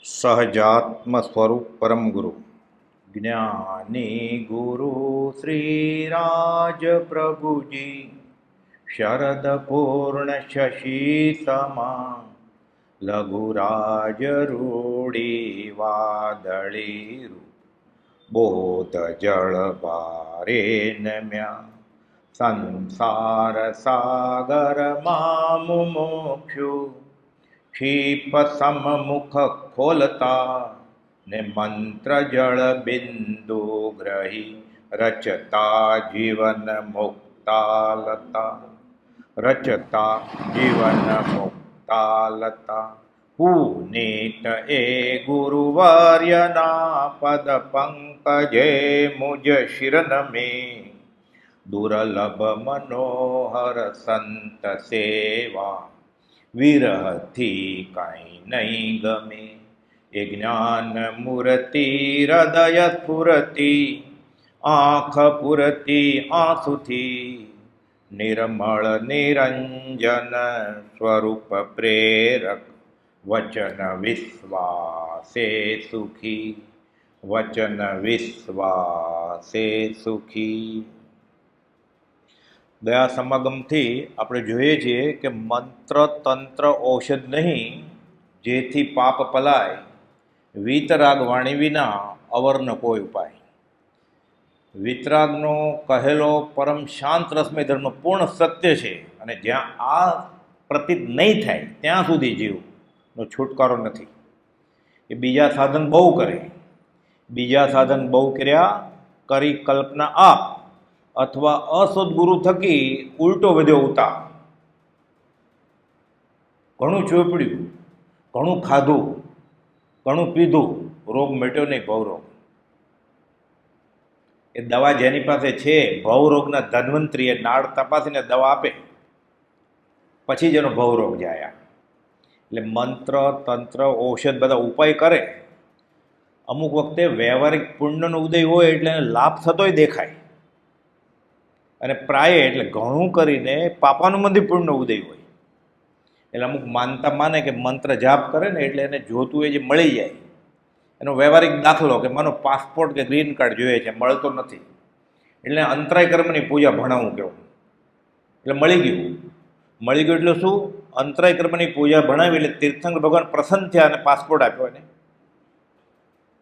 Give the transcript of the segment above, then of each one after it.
સહજાત્મ સ્વરૂપ પરમ ગુરુ જ્ઞાની ગુરુ શ્રી રાજ પ્રભુજી શરદ પૂર્ણ શશી સમા લઘુરાજ રૂડી વાદળી બોધ જળ ભારે નમ્યા સંસાર સાગર માં મુમુક્ષુ ક્ષીપ સમમુખ ખોલતા ને મંત્ર જળ બિંદુ ગ્રહી રચતા જીવન મુક્તાલતા રચતા જીવન મુક્તાલતા પુનીત એ ગુરુવર્યના પદ પંકજે મુજ શિરન મેં દુર્લભ મનોહર સંત સેવા વિરહથી કાંઈ નહીં ગમે એ જ્ઞાન મૂર્તિ હૃદય સ્ફુરતિ આંખ પૂરતી આંસુથી નિર્મળ નિરંજન સ્વરૂપ પ્રેરક વચન વિશ્વાસે સુખી વચન વિશ્વાસે સુખી. ગયા સમાગમથી આપણે જોઈએ છીએ કે મંત્ર તંત્ર ઔષધ નહીં જેથી પાપ પલાય, વીતરાગ વાણી વિના અવરનો કોઈ ઉપાય. વીતરાગનો કહેલો પરમ શાંત રસમય ધર્મ પૂર્ણ સત્ય છે અને જ્યાં આ પ્રતીત નહીં થાય ત્યાં સુધી જીવનો છુટકારો નથી. એ બીજા સાધન બહુ કરે, બીજા સાધન બહુ કર્યા કરી કલ્પના આપ અથવા અસદગુરુ થકી ઉલટો વધ્યો ઉતાર. ઘણું ચોપડ્યું, ઘણું ખાધું, ઘણું પીધું, રોગ મટ્યો નહીં ભવરોગ. એ દવા જેની પાસે છે ભવરોગના ધન્વંતરી એ નાળ તપાસીને દવા આપે પછી જ એનો ભવરોગ જાય. એટલે મંત્ર તંત્ર ઔષધ બધા ઉપાય કરે, અમુક વખતે વ્યવહારિક પુણ્યનો ઉદય હોય એટલે એને લાભ થતોય દેખાય અને પ્રાય એટલે ઘણું કરીને પાપાનુબંધી પુણ્યનો ઉદય હોય. એટલે અમુક માનતા માને કે મંત્ર જાપ કરે ને એટલે એને જોતું એ જે મળી જાય. એનો વ્યવહારિક દાખલો કે માનો પાસપોર્ટ કે ગ્રીન કાર્ડ જોઈએ છે, મળતો નથી, એટલે અંતરાય કર્મની પૂજા ભણાવું કેવું, એટલે મળી ગયું. મળી ગયું એટલે શું? અંતરાય કર્મની પૂજા ભણાવી એટલે તીર્થંકર ભગવાન પ્રસન્ન થયા અને પાસપોર્ટ આપ્યો એને.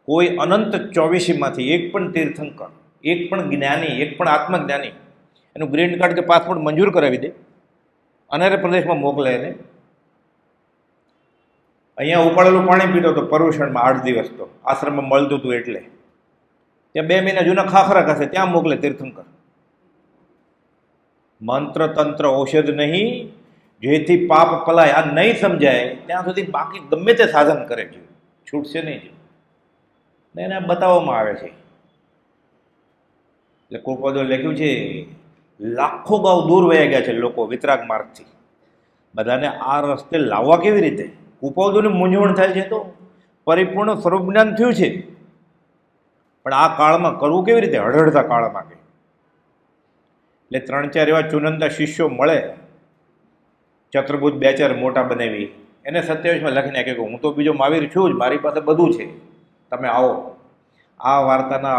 કોઈ અનંત 24માંથી એક પણ તીર્થંકર, એક પણ જ્ઞાની, એક પણ આત્મજ્ઞાની એનું ગ્રીન કાર્ડ કે પાસપોર્ટ મંજૂર કરાવી દે, અનારે પ્રદેશમાં મોકલે એને. અહીંયા ઉપાડેલું પાણી પીતો હતો પર્યુષણમાં 8 દિવસ, તો આશ્રમમાં મળતું હતું એટલે ત્યાં 2 મહિના જૂના ખાખરા ખાશે, ત્યાં મોકલે તીર્થંકર. મંત્ર તંત્ર ઔષધ નહીં જેથી પાપ પલાય, આ નહીં સમજાય ત્યાં સુધી બાકી ગમે તે સાધન કરે છે છૂટશે નહીં ને એને બતાવવામાં આવે છે. એટલે કૃપાદો લખ્યું છે, લાખો ગાઉ દૂર વયા ગયા છે લોકો વિતરાગ માર્ગથી. બધાને આ રસ્તે લાવવા કેવી રીતે? કૃપાદોની મૂંઝવણ થાય છે. તો પરિપૂર્ણ સ્વરૂપ જ્ઞાન થયું છે, પણ આ કાળમાં કરવું કેવી રીતે? હળહળતા કાળમાં કે એટલે 3-4 એવા ચુનંદા શિષ્યો મળે, ચતુર્ભુજ 2-4 મોટા બનાવી એને 27માં લખી નાખ્યું કે હું તો બીજો મહાવીર છું જ, મારી પાસે બધું છે, તમે આવો. આ વાર્તાના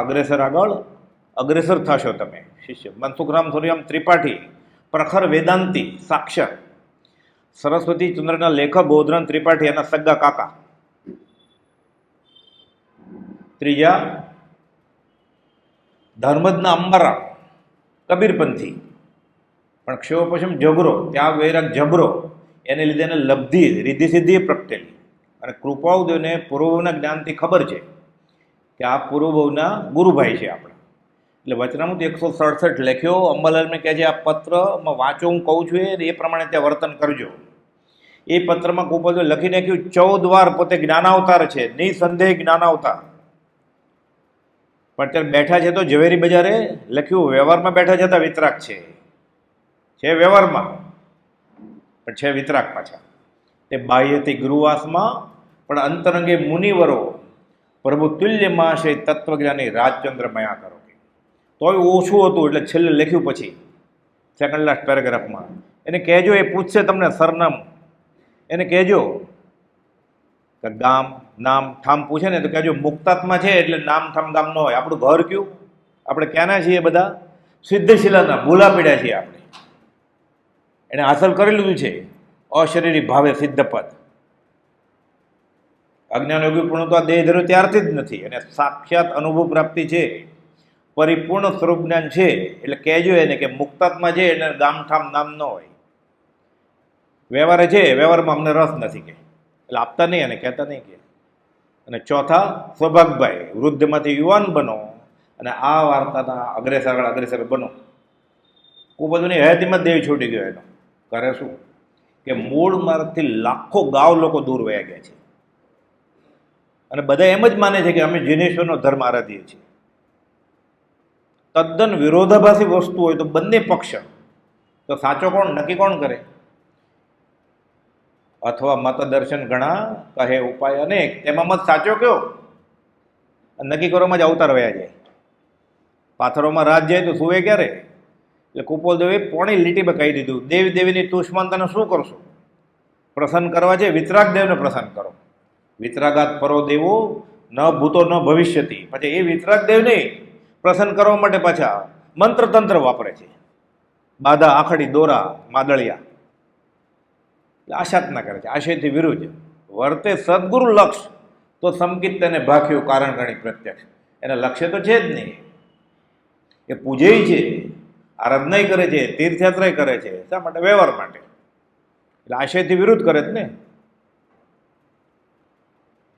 અગ્રેસર થશો તમે શિષ્ય. મનસુખરામ સોરિયામ ત્રિપાઠી પ્રખર વેદાંતી સાક્ષર, સરસ્વતી ચંદ્રના લેખક ગોધરાન ત્રિપાઠી એના સગ્ગા કાકા. ત્રીજા ધર્મજના અંબારામ કબીરપંથી, પણ ક્ષેવો પછમ જબરો, ત્યાગ વૈરાગ જબરો, એને લીધે એને લબ્ધિ રીધિ સિદ્ધિ પ્રગટેલી. અને કૃપાઉદેવને પૂર્વભવના જ્ઞાનથી ખબર છે કે આ પૂર્વભવના ગુરુભાઈ છે આપણા. એટલે વચનામૃત 167 લખ્યો. અંબાલાલને કહે છે આ પત્રમાં વાંચો, હું કહું છું એ પ્રમાણે ત્યાં વર્તન કરજો. એ પત્રમાં કૃપાઉદેવ લખી નાખ્યું 14 વાર પોતે જ્ઞાનાવતાર છે, નિસંદેહ જ્ઞાનાવતાર. પણ ત્યારે બેઠા છે તો ઝવેરી બજારે લખ્યું વ્યવહારમાં બેઠા જતા વિતરાગ છે વ્યવહારમાં પણ છે વિતરાગ પાછા. તે બાહ્યથી ગુરુવાસમાં પણ અંતરંગે મુનિવરો પ્રભુ તુલ્યમાં છે તત્વજ્ઞાની રાજચંદ્ર મયા કરો. તોય ઓછું હતું એટલે છેલ્લે લખ્યું પછી સેકન્ડ લાસ્ટ પેરેગ્રાફમાં એને કહેજો, એ પૂછશે તમને સરનામું, એને કહેજો કે ગામ નામ ઠામ પૂછે ને તો કહેજો મુક્તાત્મા છે એટલે નામ ઠામ ગામ ન હોય. આપણું ઘર કયું? આપણે ક્યાંના છીએ? બધા સિદ્ધશિલાના ભૂલા પીડ્યા છીએ આપણે. એને હાંસલ કરી લીધું છે અશરીરી ભાવે સિદ્ધ પદ. અજ્ઞાન યોગી પૂર્ણ તો આ દેહ ધર્યો ત્યારથી જ નથી, અને સાક્ષાત અનુભવ પ્રાપ્તિ છે, પરિપૂર્ણ સ્વરૂપ જ્ઞાન છે. એટલે કહેજો એને કે મુક્તાત્મા છે એટલે ગામઠામ નામ ન હોય. વ્યવહારે છે, વ્યવહારમાં અમને રસ નથી કે એટલે આપતા નહીં અને કહેતા નહીં કે. અને ચોથા સૌભાગભાઈ, વૃદ્ધમાંથી યુવાન બનો અને આ વાર્તાના અગ્રેસર બનો. ખૂબ બધુંની હયાતીમાં દેહ છૂટી ગયો એનો. કરે શું કે મૂળ માર્ગથી લાખો ગાવ લોકો દૂર વયા ગયા છે, અને બધા એમ જ માને છે કે અમે જીનેશ્વરનો ધર્મ આરાધીએ છીએ. તદ્દન વિરોધાભાસી વસ્તુ હોય તો બંને પક્ષ, તો સાચો કોણ નક્કી કોણ કરે? અથવા મતદર્શન ઘણા કહે ઉપાય અનેક, તેમાં મત સાચો કયો? નક્કી કરવામાં જ અવતાર વયા જાય. પાથરોમાં રાત જાય તો સુવે ક્યારે? એટલે કુપોલદેવે પોણી લીટીમાં કહી દીધું, દેવી દેવીની તુષ્માનતાને શું કરશો? પ્રસન્ન કરવા છે વિતરાગ દેવને પ્રસન્ન કરો. વિતરાગાત પરો દેવો ન ભૂતો ન ભવિષ્યતી. પછી એ વિતરાગ દેવને પ્રસન્ન કરવા માટે પાછા મંત્ર તંત્ર વાપરે છે, બાધા આખડી દોરા માદળિયા. આશાત ના કરે છે, આશયથી વિરુદ્ધ વર્તે સદગુરુ લક્ષ તો સમકિત તેને ભાખ્યું કારણ ગણિત પ્રત્યક્ષ. એના લક્ષ્ય તો છે જ નહીં. એ પૂજે છે, આરાધના કરે છે, તીર્થયાત્રા કરે છે. શા માટે? વ્યવહાર માટે. એટલે આશયથી વિરુદ્ધ કરે જ ને.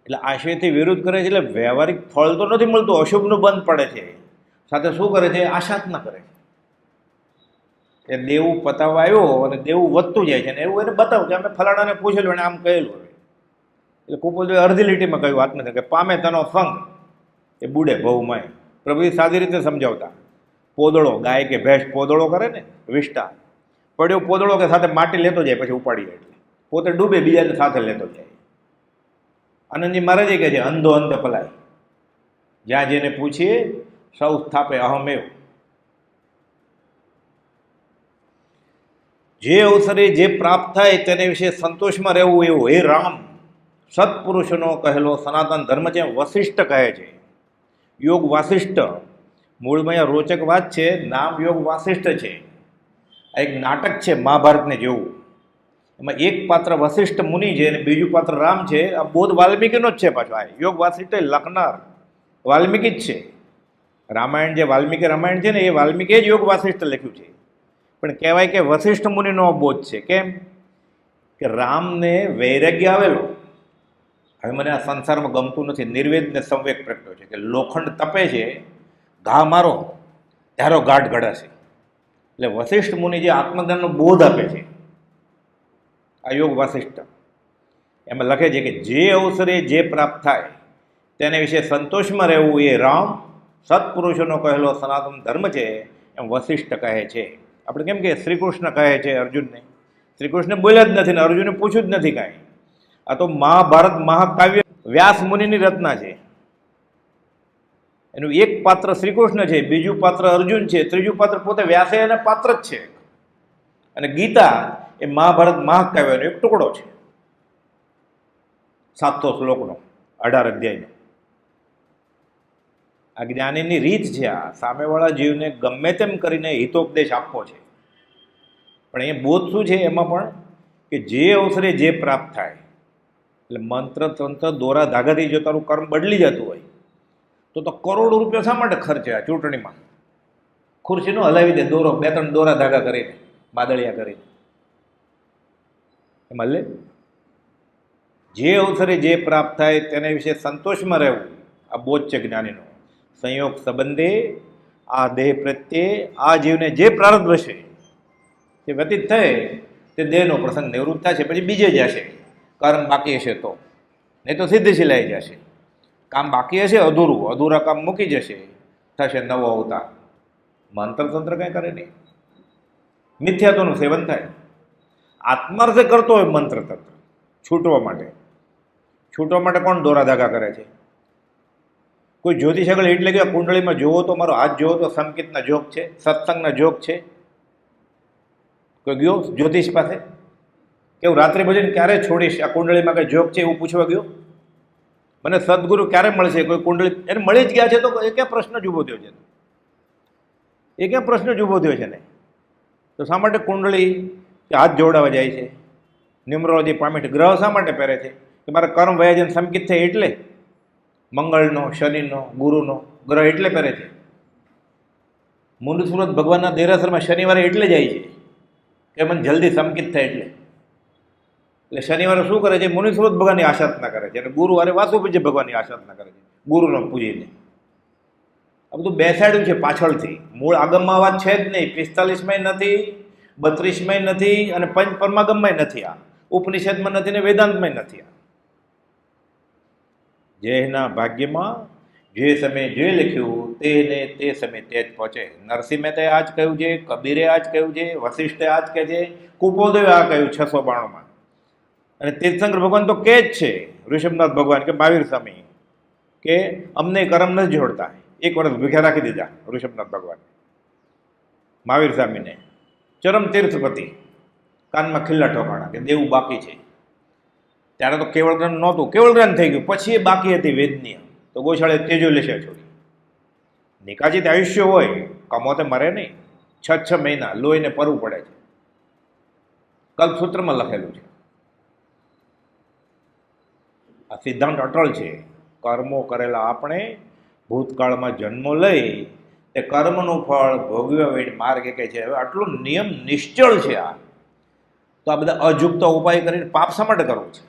એટલે આશયથી વિરુદ્ધ કરે છે એટલે વ્યવહારિક ફળ તો નથી મળતું, અશુભનું બંધ પડે છે. સાથે શું કરે છે? આશાત ના કરે છે. એ દેવું પતાવવા આવ્યો અને દેવું વધતું જાય છે, ને એવું એને બતાવું કે અમે ફલાણાને પૂછેલું અને આમ કહેલું. હવે એટલે કુપોલદેવે અડધી લીટીમાં કહ્યું આત્મને કે પામે તેનો સંગ એ બુડે ભવમાય. પ્રભુ સાદી રીતે સમજાવતા. પોદળો, ગાય કે ભેંસ પોદળો કરે ને, વિષ્ટા પડ્યો પોદળો કે સાથે માટી લેતો જાય, પછી ઉપાડી જાય, એટલે પોતે ડૂબે, બીજાને સાથે લેતો જાય. આનંદજી મહારાજે કહે છે અંધો અંધ પલાય, જ્યાં જેને પૂછીએ સૌ સ્થાપે અહમેવ. જે અવસરે જે પ્રાપ્ત થાય તેને વિશે સંતોષમાં રહેવું એવું. હે રામ, સત્પુરુષનો કહેલો સનાતન ધર્મ છે. વશિષ્ઠ કહે છે યોગ વાસિષ્ઠ. મૂળમાં અહીંયા રોચક વાત છે, નામ યોગ વાસિષ્ઠ છે. આ એક નાટક છે મહાભારતને જેવું. એમાં એક પાત્ર વશિષ્ઠ મુનિ છે અને બીજું પાત્ર રામ છે. આ બોધ વાલ્મીકીનો જ છે પાછો. આ યોગ વાસિષ્ઠ લખનાર વાલ્મીકી જ છે. રામાયણ જે વાલ્મીકી રામાયણ છે ને, એ વાલ્મીકીએ જ યોગ વાસિષ્ઠ લખ્યું છે. પણ કહેવાય કે વશિષ્ઠ મુનિનો બોધ છે. કેમ કે રામને વૈરાગ્ય આવેલો, હવે મને આ સંસારમાં ગમતું નથી, નિર્વેદને સંવેગ પ્રગટ્યો છે કે લોખંડ તપે છે, ઘા મારો ધારો ગાઢ ઘડાશે. એટલે વશિષ્ઠ મુનિ જે આત્મજ્ઞાનનો બોધ આપે છે, આ યોગ વાસિષ્ઠ. એમાં લખે છે કે જે અવસરે જે પ્રાપ્ત થાય તેને વિશે સંતોષમાં રહેવું એ રામ સત્પુરુષોનો કહેલો સનાતન ધર્મ છે, એમ વશિષ્ઠ કહે છે. આપણે કેમ કે શ્રી કૃષ્ણ કહે છે અર્જુનને, શ્રી કૃષ્ણ બોલ્યા જ નથી ને અર્જુને પૂછ્યું જ નથી કાંઈ. આ તો મહાભારત મહાકાવ્ય વ્યાસ મુનિની રચના છે. એનું એક પાત્ર શ્રી કૃષ્ણ છે, બીજું પાત્ર અર્જુન છે, ત્રીજું પાત્ર પોતે વ્યાસે અને પાત્ર જ છે. અને ગીતા એ મહાભારત મહાકાવ્યનો એક ટુકડો છે, 700 શ્લોકનો, 18 અધ્યાયનો. આ જ્ઞાનીની રીત છે. આ સામેવાળા જીવને ગમે તેમ કરીને હિતોપદેશ આપવો છે. પણ એ બોધ શું છે એમાં પણ કે જે અવસરે જે પ્રાપ્ત થાય. એટલે મંત્ર તંત્ર દોરા ધાગાથી જો તારું કર્મ બદલી જતું હોય તો કરોડો રૂપિયા શા માટે ખર્ચે? આ ચૂંટણીમાં ખુરશીનો હલાવી દે, દોરો 2-3 દોરા ધાગા કરીને, બાદળિયા કરીને. એમાં લે જે અવસરે જે પ્રાપ્ત થાય તેને વિશે સંતોષમાં રહેવું, આ બોધ છે જ્ઞાનીનો. સંયોગ સંબંધે આ દેહ પ્રત્યે આ જીવને જે પ્રારબ્ધ હશે તે વ્યતીત થાય તે દેહનો પ્રસંગ નિવૃત્ત થશે, પછી બીજે જશે. કર્મ બાકી હશે તો, નહીં તો સિદ્ધશિલાઈ જશે. કામ બાકી હશે અધૂરા કામ મૂકી જશે, થશે નવો અવતાર. મંત્ર તંત્ર કંઈ કરે નહીં, મિથ્યાત્વનું સેવન થાય. આત્માર્થે કરતો હોય મંત્ર તંત્ર છૂટવા માટે કોણ દોરા ધાગા કરે છે? કોઈ જ્યોતિષ આગળ એટલે કે કુંડળીમાં જોવો તો, મારો હાથ જોવો તો સંકેતના જોગ છે, સત્સંગના જોગ છે. કોઈ ગયો જ્યોતિષ પાસે કે હું રાત્રિ ભોજન ક્યારે છોડીશ, આ કુંડળીમાં કંઈ જોગ છે એવું પૂછવા ગયો? મને સદગુરુ ક્યારે મળશે, કોઈ કુંડળી એને મળી જ ગયા છે તો એ ક્યાં પ્રશ્ન જ ઊભો થયો છે, એ ક્યાં પ્રશ્ન જ ઊભો થયો છે ને? તો શા માટે કુંડળી કે હાથ જોડાવા જાય છે? ન્યુમરોલોજી પામી ગ્રહ શા માટે પહેરે છે? કે મારા કર્મ વયાજન સંકિત થાય એટલે. મંગળનો, શનિનો, ગુરુનો ગ્રહ એટલે પહેરે છે. મુનિ સુરત ભગવાનના દેરાસરમાં શનિવારે એટલે જાય છે કે મને જલ્દી સંકિત થાય એટલે શનિવારે શું કરે છે? મુનિ સુરત ભગવાનની આરાધના કરે છે, અને ગુરુવારે વાસુ પૂજ્ય ભગવાનની આરાધના કરે છે, ગુરુનો પૂજીને. આ બધું બેસાડ્યું છે પાછળથી, મૂળ આગમમાં વાત છે જ નહીં. 45માં નથી, 32માં નથી, અને પંચ પરમાગમમાં નથી, આ ઉપનિષદમાં નથી, ને વેદાંતમાં નથી. આ જેના ભાગ્યમાં જે સમયે જે લખ્યું તેને તે સમયે તે જ પહોંચે. નરસિંહ મહેતાએ આ જ કહ્યું છે, કબીરે આ જ કહ્યું છે, વશિષ્ઠે આ જ કહે છે, કુપોદેવે આ કહ્યું 692માં. અને તીર્થંકર ભગવાન તો કે જ છે, ઋષભનાથ ભગવાન કે મહાવીર સ્વામી કે અમને કરમ નથી જોડતા. 1 વર્ષ ભૂખ્યા રાખી દીધા ઋષભનાથ ભગવાન મહાવીર સ્વામીને. ચરમ તીર્થપતિ કાનમાં ખિલ્લા ઠોકાણા કે દેવું બાકી છે. ત્યારે તો કેવળ જ્ઞાન નહોતું, કેવળ જ્ઞાન થઈ ગયું, પછી એ બાકી હતી વેદનીય. તો ગોશાળે તેજો લેશે છોડી. નિકાચિત આયુષ્ય હોય, કમોતે મરે નહીં. 6 મહિના લોહીને પરવું પડે છે, કલ્પસૂત્રમાં લખેલું છે. આ સિદ્ધાંત અટળ છે. કર્મો કરેલા આપણે ભૂતકાળમાં જન્મો લઈ તે કર્મનું ફળ ભોગવ્યા વેઠ માર્ગ કે છે. હવે આટલો નિયમ નિશ્ચળ છે આ. તો આ બધા અજુકતા ઉપાય કરીને પાપ શા માટે કરવું છે?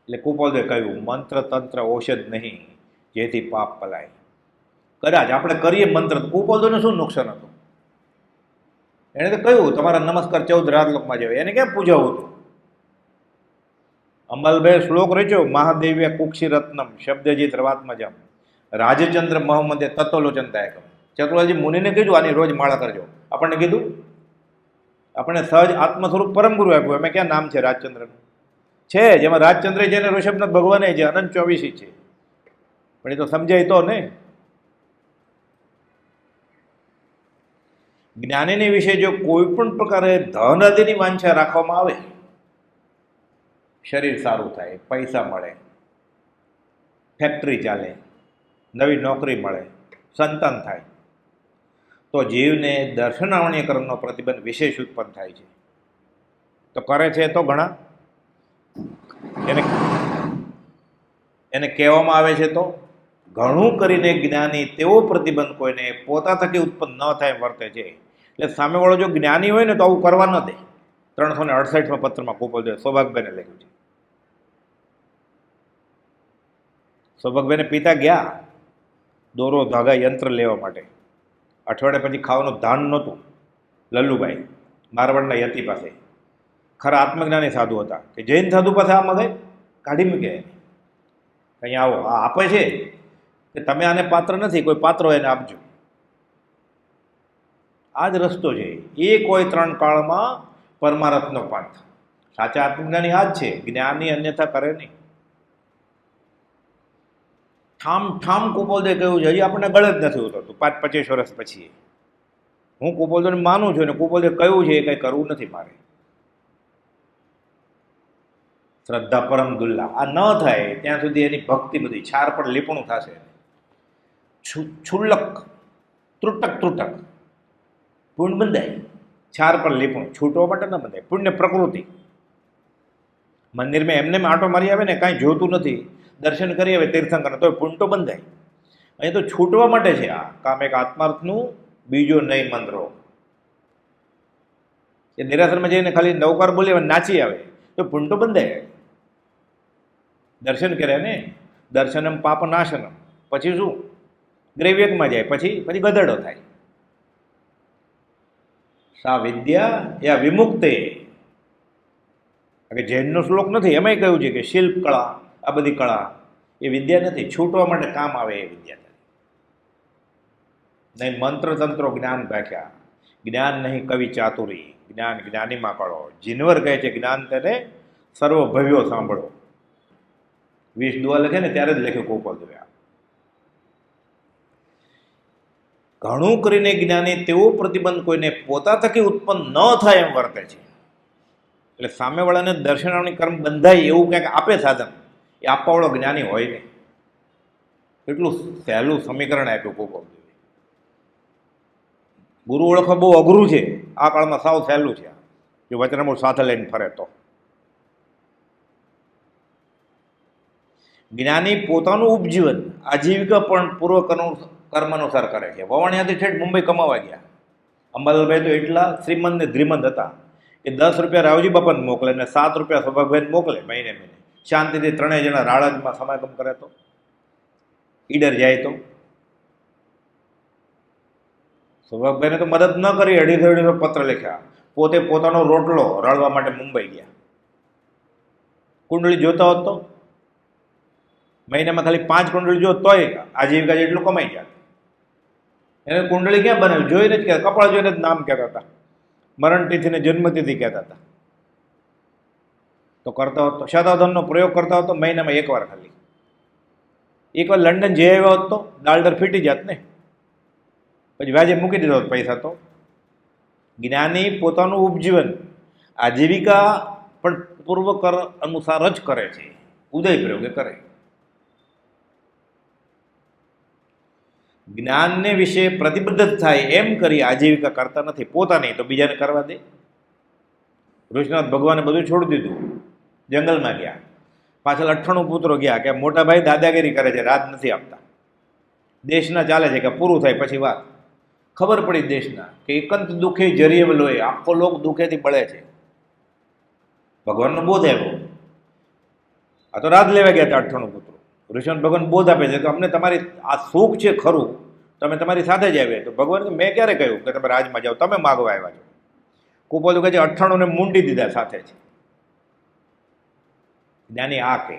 એટલે કુપોદે કહ્યું, મંત્ર તંત્ર ઔષધ નહીં જેથી પાપ પલાય. કદાચ આપણે કરીએ મંત્ર, કુપોદોને શું નુકસાન હતું? એણે તો કહ્યું તમારા નમસ્કાર 14 રાજલોકમાં જાવ, એને ક્યાં પૂજાવું હતું? અમલભાઈ શ્લોક રચ્યો, મહાદેવ્ય કુક્ષી રત્નમ શબ્દજીત રવાત્મજમ રાજચંદ્ર મોહમ્મદે તત્વલોચન દાયકમ. ચતુરાજી મુનિને કીધું આની રોજ માળા કરજો. આપણને કીધું? આપણને સહજ આત્મ સ્વરૂપ પરમ ગુરુ આપ્યું. એમાં ક્યાં નામ છે રાજચંદ્રનું? છે, જેમાં રાજચંદ્ર છે અને ઋષભનાથ ભગવાને છે, અનંત 24 છે. પણ એ તો સમજાય તો ને. જ્ઞાનીની વિશે જો કોઈ પણ પ્રકારે ધન આદિની વાંછા રાખવામાં આવે, શરીર સારું થાય, પૈસા મળે, ફેક્ટરી ચાલે, નવી નોકરી મળે, સંતાન થાય, તો જીવને દર્શનાવણીય કર્મનો પ્રતિબંધ વિશેષ ઉત્પન્ન થાય છે. તો કરે છે તો ઘણા એને કહેવામાં આવે છે તો ઘણું કરીને જ્ઞાની તેવો પ્રતિબંધ કોઈને પોતા થકી ઉત્પન્ન ન થાય વર્તે છે. એટલે સામેવાળો જો જ્ઞાની હોય ને તો આવું કરવા ન દે. 368માં પત્રમાં કુપોદે સૌભાગભાઈને લખ્યું છે. સૌભાગભાઈને પિતા ગયા દોરો ધાગા યંત્ર લેવા માટે. અઠવાડિયા પછી ખાવાનું ધાન નહોતું. લલ્લુભાઈ મારવાડના યતિ પાસે, ખરા આત્મજ્ઞાની સાધુ હતા, કે જૈન સાધુ પાસે આ મગાય કાઢી મૂકે, અહીં આવો, આ આપે છે કે તમે આને પાત્ર નથી, કોઈ પાત્ર એને આપજો. આ જ રસ્તો છે. એ કોઈ 3 કાળમાં પરમારથનો પંથ. સાચા આત્મજ્ઞાની આ જ છે, જ્ઞાની અન્યથા કરે નહીં. ઠામ કુપોદે કહ્યું છે, હજી આપણને ગળે જ નથી ઉતરતું 25 વર્ષ પછી. હું કુપોદને માનું છું, અને કુપોદે કહ્યું છે એ કંઈ કરવું નથી મારે. શ્રદ્ધા પરમ દુલ્લા. આ ન થાય ત્યાં સુધી એની ભક્તિ બધી છાર પર લીપણું થશે. છુલ્લક ત્રુટક પુણ્ય બંધાય, છાર પર લીપણું. છૂટવા માટે ન બંધાય. પુણ્ય પ્રકૃતિ. મંદિરમાં એમને આંટો મારી આવે ને, કાંઈ જોતું નથી, દર્શન કરી આવે તીર્થંકર, તો પુણ્ય તો બંધાય. અહીં તો છૂટવા માટે છે આ કામ. એક આત્માર્થનું, બીજો નહીં મંત્રો. એ નિરાશરમાં જઈને ખાલી નવકાર બોલી નાચી આવે તો પુણ્ય તો બંધાય. દર્શન કર્યા ને, દર્શનમ પાપ નાશનમ. પછી શું? ગ્રૈવ્યકમાં જાય, પછી ગધેડો થાય. સા વિદ્યા યા વિમુક્તે. જૈનનો શ્લોક નથી, એમાંય કહ્યું છે કે શિલ્પ કળા, આ બધી કળા એ વિદ્યા નથી, છૂટવા માટે કામ આવે એ વિદ્યા નહીં. મંત્ર તંત્રો જ્ઞાન ભાખ્યા, જ્ઞાન નહીં કવિ ચાતુરી, જ્ઞાન જ્ઞાનીમાં કળો. જીનવર કહે છે જ્ઞાન તેને સર્વ ભવ્યો સાંભળો. 20 દુઆ લખે ને ત્યારે જ લખ્યું કુપોદે. ઘણું કરીને જ્ઞાની તેવો પ્રતિબંધ કોઈને પોતા થકી ઉત્પન્ન ન થાય એમ વર્તે છે. એટલે સામેવાળાને દર્શનાવણી કર્મ બંધાય એવું કંઈક આપે સાધન, એ આપવાવાળો જ્ઞાની હોય નહીં. એટલું સહેલું સમીકરણ આપ્યું ગોપાલદેવે. ગુરુ ઓળખવા બહુ અઘરું છે, આ કાળમાં સાવ સહેલું છે. જો વચનામૃત સાથે લઈને ફરે તો જ્ઞાની પોતાનું ઉપજીવન આજીવિકા પણ પૂર્વ કર્મ અનુસાર કરે છે. વવાણિયાથી ઠેઠ મુંબઈ કમાવા ગયા. અંબાલાલભાઈ તો એટલા શ્રીમંત ને ધ્રીમંત હતા કે 10 રૂપિયા રાવજી બાપાને મોકલે ને 7 રૂપિયા સૌભાગભાઈને મોકલે મહિને મહિને. શાંતિથી 3 જણા રાળાજમાં સમાગમ કરે તો ઈડર જાય તો સૌભાગભાઈને તો મદદ ન કરી, 250 પત્ર લખ્યા. પોતે પોતાનો રોટલો રળવા માટે મુંબઈ ગયા. કુંડળી જોતા હોત તો મહિનામાં ખાલી 5 કુંડળી જોત તોય આજીવિકા જેટલું કમાઈ જાય. એને કુંડળી ક્યાં બનાવી જોઈને જ કહેતા, કપાળ જોઈને જ નામ કહેતા હતા, મરણતિથિ ને જન્મતિથિ કહેતા હતા. તો કરતા હોત તો શતાધનનો પ્રયોગ કરતા હોત તો મહિનામાં 1 વાર ખાલી. એકવાર લંડન જઈ આવ્યા હોત તો દાલદર ફીટી જાત ને, પછી વ્યાજે મૂકી દીધો હોત પૈસા. તો જ્ઞાની પોતાનું ઉપજીવન આજીવિકા પણ પૂર્વ કર અનુસાર જ કરે છે, ઉદય પ્રયોગે કરે. જ્ઞાનને વિશે પ્રતિબદ્ધ થાય એમ કરી આજીવિકા કરતા નથી. પોતાની તો બીજાને કરવા દે. ઋષિનાથ ભગવાને બધું છોડી દીધું, જંગલમાં ગયા. પાછળ 98 પુત્રો ગયા કે મોટા ભાઈ દાદાગીરી કરે છે, રાજ નથી આપતા. દેશના ચાલે છે કે પૂરું થાય પછી વાત. ખબર પડી દેશના કે એકંત દુઃખે જરીએ લોહી, આખો લોક દુઃખેથી બળે છે. ભગવાનનો બોધ આવ્યો. આ તો રાજ લેવા ગયા હતા 98 પુત્રો. ઋષિનાથ ભગવાન બોધ આપે છે કે અમને તમારી આ સુખ છે ખરું, તમે તમારી સાથે જ આવ્યા. તો ભગવાન મેં ક્યારે કહ્યું કે તમે રાજમાં જાઓ, તમે માગવા આવ્યા છો. કુપોલ કહે છે 98 ને મૂંડી દીધા સાથે છે. જ્ઞાની આ કે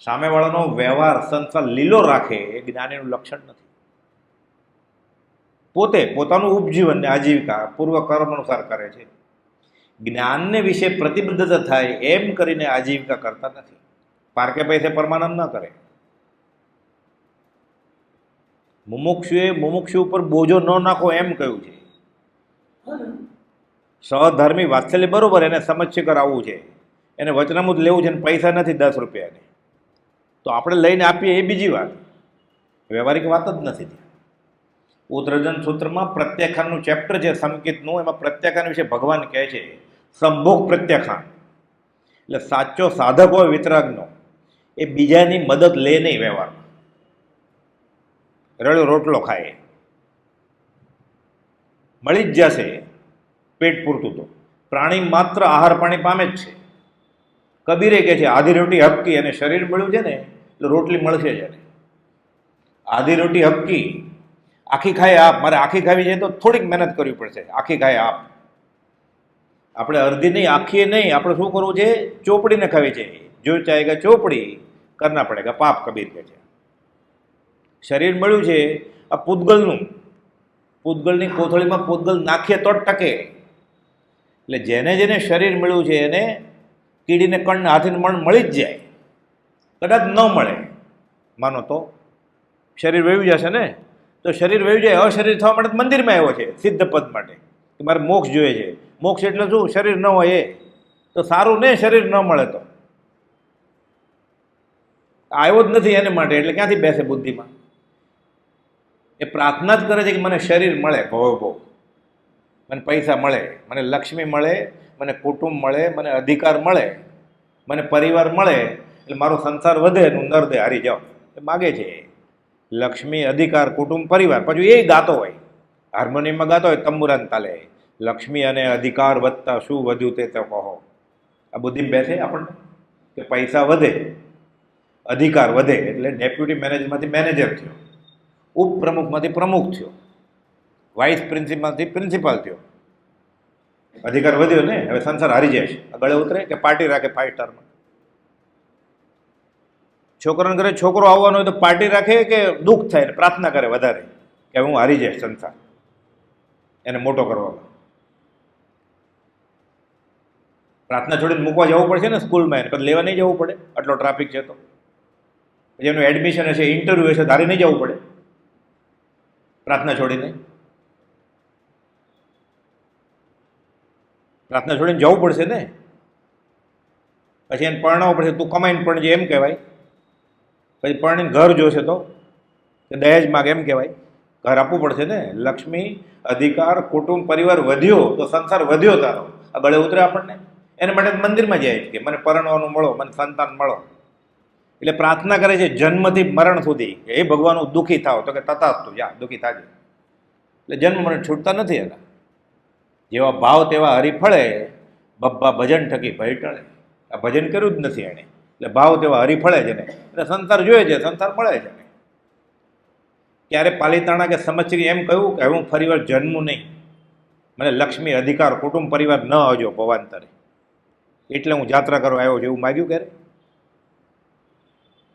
સામેવાળાનો વ્યવહાર સંસાર લીલો રાખે એ જ્ઞાનીનું લક્ષણ નથી. પોતે પોતાનું ઉપજીવન ને આજીવિકા પૂર્વ કર્મ અનુસાર કરે છે. જ્ઞાનને વિશે પ્રતિબદ્ધતા થાય એમ કરીને આજીવિકા કરતા નથી. પારકે પૈસે પરમાનંદ ન કરે. મુમુક્ષુએ મુમુક્ષુ ઉપર બોજો ન નાખો એમ કહ્યું છે. સહધર્મી વાત્સલ્ય બરોબર, એને સમજશે કરાવવું છે, એને વચનામૃત લેવું છે, ને પૈસા નથી 10 રૂપિયાને, તો આપણે લઈને આપીએ એ બીજી વાત, વ્યવહારિક વાત જ નથી. ઉત્તરજન સૂત્રમાં પ્રત્યાખ્યાનનું ચેપ્ટર છે સંકિતનું, એમાં પ્રત્યાખ્યાન વિશે ભગવાન કહે છે સંભોગ પ્રત્યાખ્યાન. એટલે સાચો સાધક હોય વિતરાગનો એ બીજાની મદદ લે નહીં. વ્યવહારમાં રળ્યો રોટલો ખાય, મળી જ જશે પેટ પૂરતું. તો પ્રાણી માત્ર આહાર પાણી પામે જ છે. કબીરે કહે છે આધી રોટી હબકી, અને શરીર મળ્યું છે ને એટલે રોટલી મળશે જ. એને આધી રોટી હબકી, આખી ખાય આપ. મારે આખી ખાવી છે તો થોડીક મહેનત કરવી પડશે. આખી ખાય આપ, આપણે અડધી નહીં આખી નહીં, આપણે શું કરવું છે, ચોપડીને ખાવી છે. જો ચાહેગા ચોપડી કરના પડેગા પાપ, કબીર કહે છે. શરીર મળ્યું છે આ પૂતગલનું, પૂતગલની કોથળીમાં પૂતગલ નાખીએ તો જ ટકે. એટલે જેને જેને શરીર મળ્યું છે એને કીડીને કણને હાથીને મણ મળી જ જાય. કદાચ ન મળે માનો તો શરીર વહી જશે ને, તો શરીર વહી જાય. અશરીર થવા માટે મંદિરમાં આવ્યો છે સિદ્ધ પદ માટે, કે મારે મોક્ષ જોઈએ છે. મોક્ષ એટલે શું, શરીર ન હોય એ તો સારું ને, શરીર ન મળે તો આવ્યો જ નથી એને માટે, એટલે ક્યાંથી બેસે બુદ્ધિમાં. એ પ્રાર્થના જ કરે છે કે મને શરીર મળે, ભવ મને પૈસા મળે, મને લક્ષ્મી મળે, મને કુટુંબ મળે, મને અધિકાર મળે, મને પરિવાર મળે, એટલે મારો સંસાર વધે, હું નરદે હારી જાઉં. એ માગે છે લક્ષ્મી, અધિકાર, કુટુંબ, પરિવાર. પછી એ ગાતો હોય, હાર્મોનિયમમાં ગાતો હોય તંબુરાન તાલે, લક્ષ્મી અને અધિકાર વધતા શું વધ્યું તે તો કહો. આ બુદ્ધિમાં બેસે આપણને કે પૈસા વધે, અધિકાર વધે, એટલે ડેપ્યુટી મેનેજરમાંથી મેનેજર થયો, ઉપપ્રમુખમાંથી પ્રમુખ થયો, વાઇસ પ્રિન્સિપાલથી પ્રિન્સિપાલ થયો. અધિકાર વધ્યો ને, હવે સંસાર હારી જાય છે. ગળે ઉતરે કે પાર્ટી રાખે 5 સ્ટારમાં. છોકરાને ઘરે છોકરો આવવાનો હોય તો પાર્ટી રાખે કે દુઃખ થાય, પ્રાર્થના કરે વધારે કે હું હારી જાય સંસાર, એને મોટો કરવામાં. પ્રાર્થના છોડીને મૂકવા જવું પડશે ને સ્કૂલમાં, એને પછી લેવા નહીં જવું પડે, આટલો ટ્રાફિક છે તો. પછી એનું એડમિશન હશે, ઇન્ટરવ્યૂ હશે, ધારે નહીં જવું પડે પ્રાર્થના છોડીને. પ્રાર્થના છોડીને જવું પડશે ને. પછી એને પરણાવવું પડશે, તું કમાઈને પરણજે એમ કહેવાય. પછી પરણીને ઘર જોશે તો દહેજ માગે એમ કહેવાય. ઘર આપવું પડશે ને. લક્ષ્મી, અધિકાર, કુટુંબ, પરિવાર વધ્યો તો સંસાર વધ્યો તારો. આ ગળે ઉતરે આપણને. એને માટે મંદિરમાં જાય છે કે મને પરણવાનું મળો, મને સંતાન મળો. એટલે પ્રાર્થના કરે છે જન્મથી મરણ સુધી, એ ભગવાન હું દુઃખી થાવ, તો કે તથાસ્તુ, જા દુઃખી થાજે. એટલે જન્મ મરણ છૂટતા નથી એના. જેવા ભાવ તેવા હરિફળે, બબ્બા ભજન ઠકી ભય ટળે. આ ભજન કર્યું જ નથી એણે, એટલે ભાવ તેવા હરિફળે છે ને. એટલે સંસાર જોઈએ છે, સંસાર મળે છે. ત્યારે પાલિતાણા કે સમશ્રી એમ કહ્યું કે હવે હું ફરીવાર જન્મું નહીં, મને લક્ષ્મી, અધિકાર, કુટુંબ, પરિવાર ન આવજો ભવાંતરે, એટલે હું જાત્રા કરવા આવ્યો છું એવું માગ્યું. ક્યારે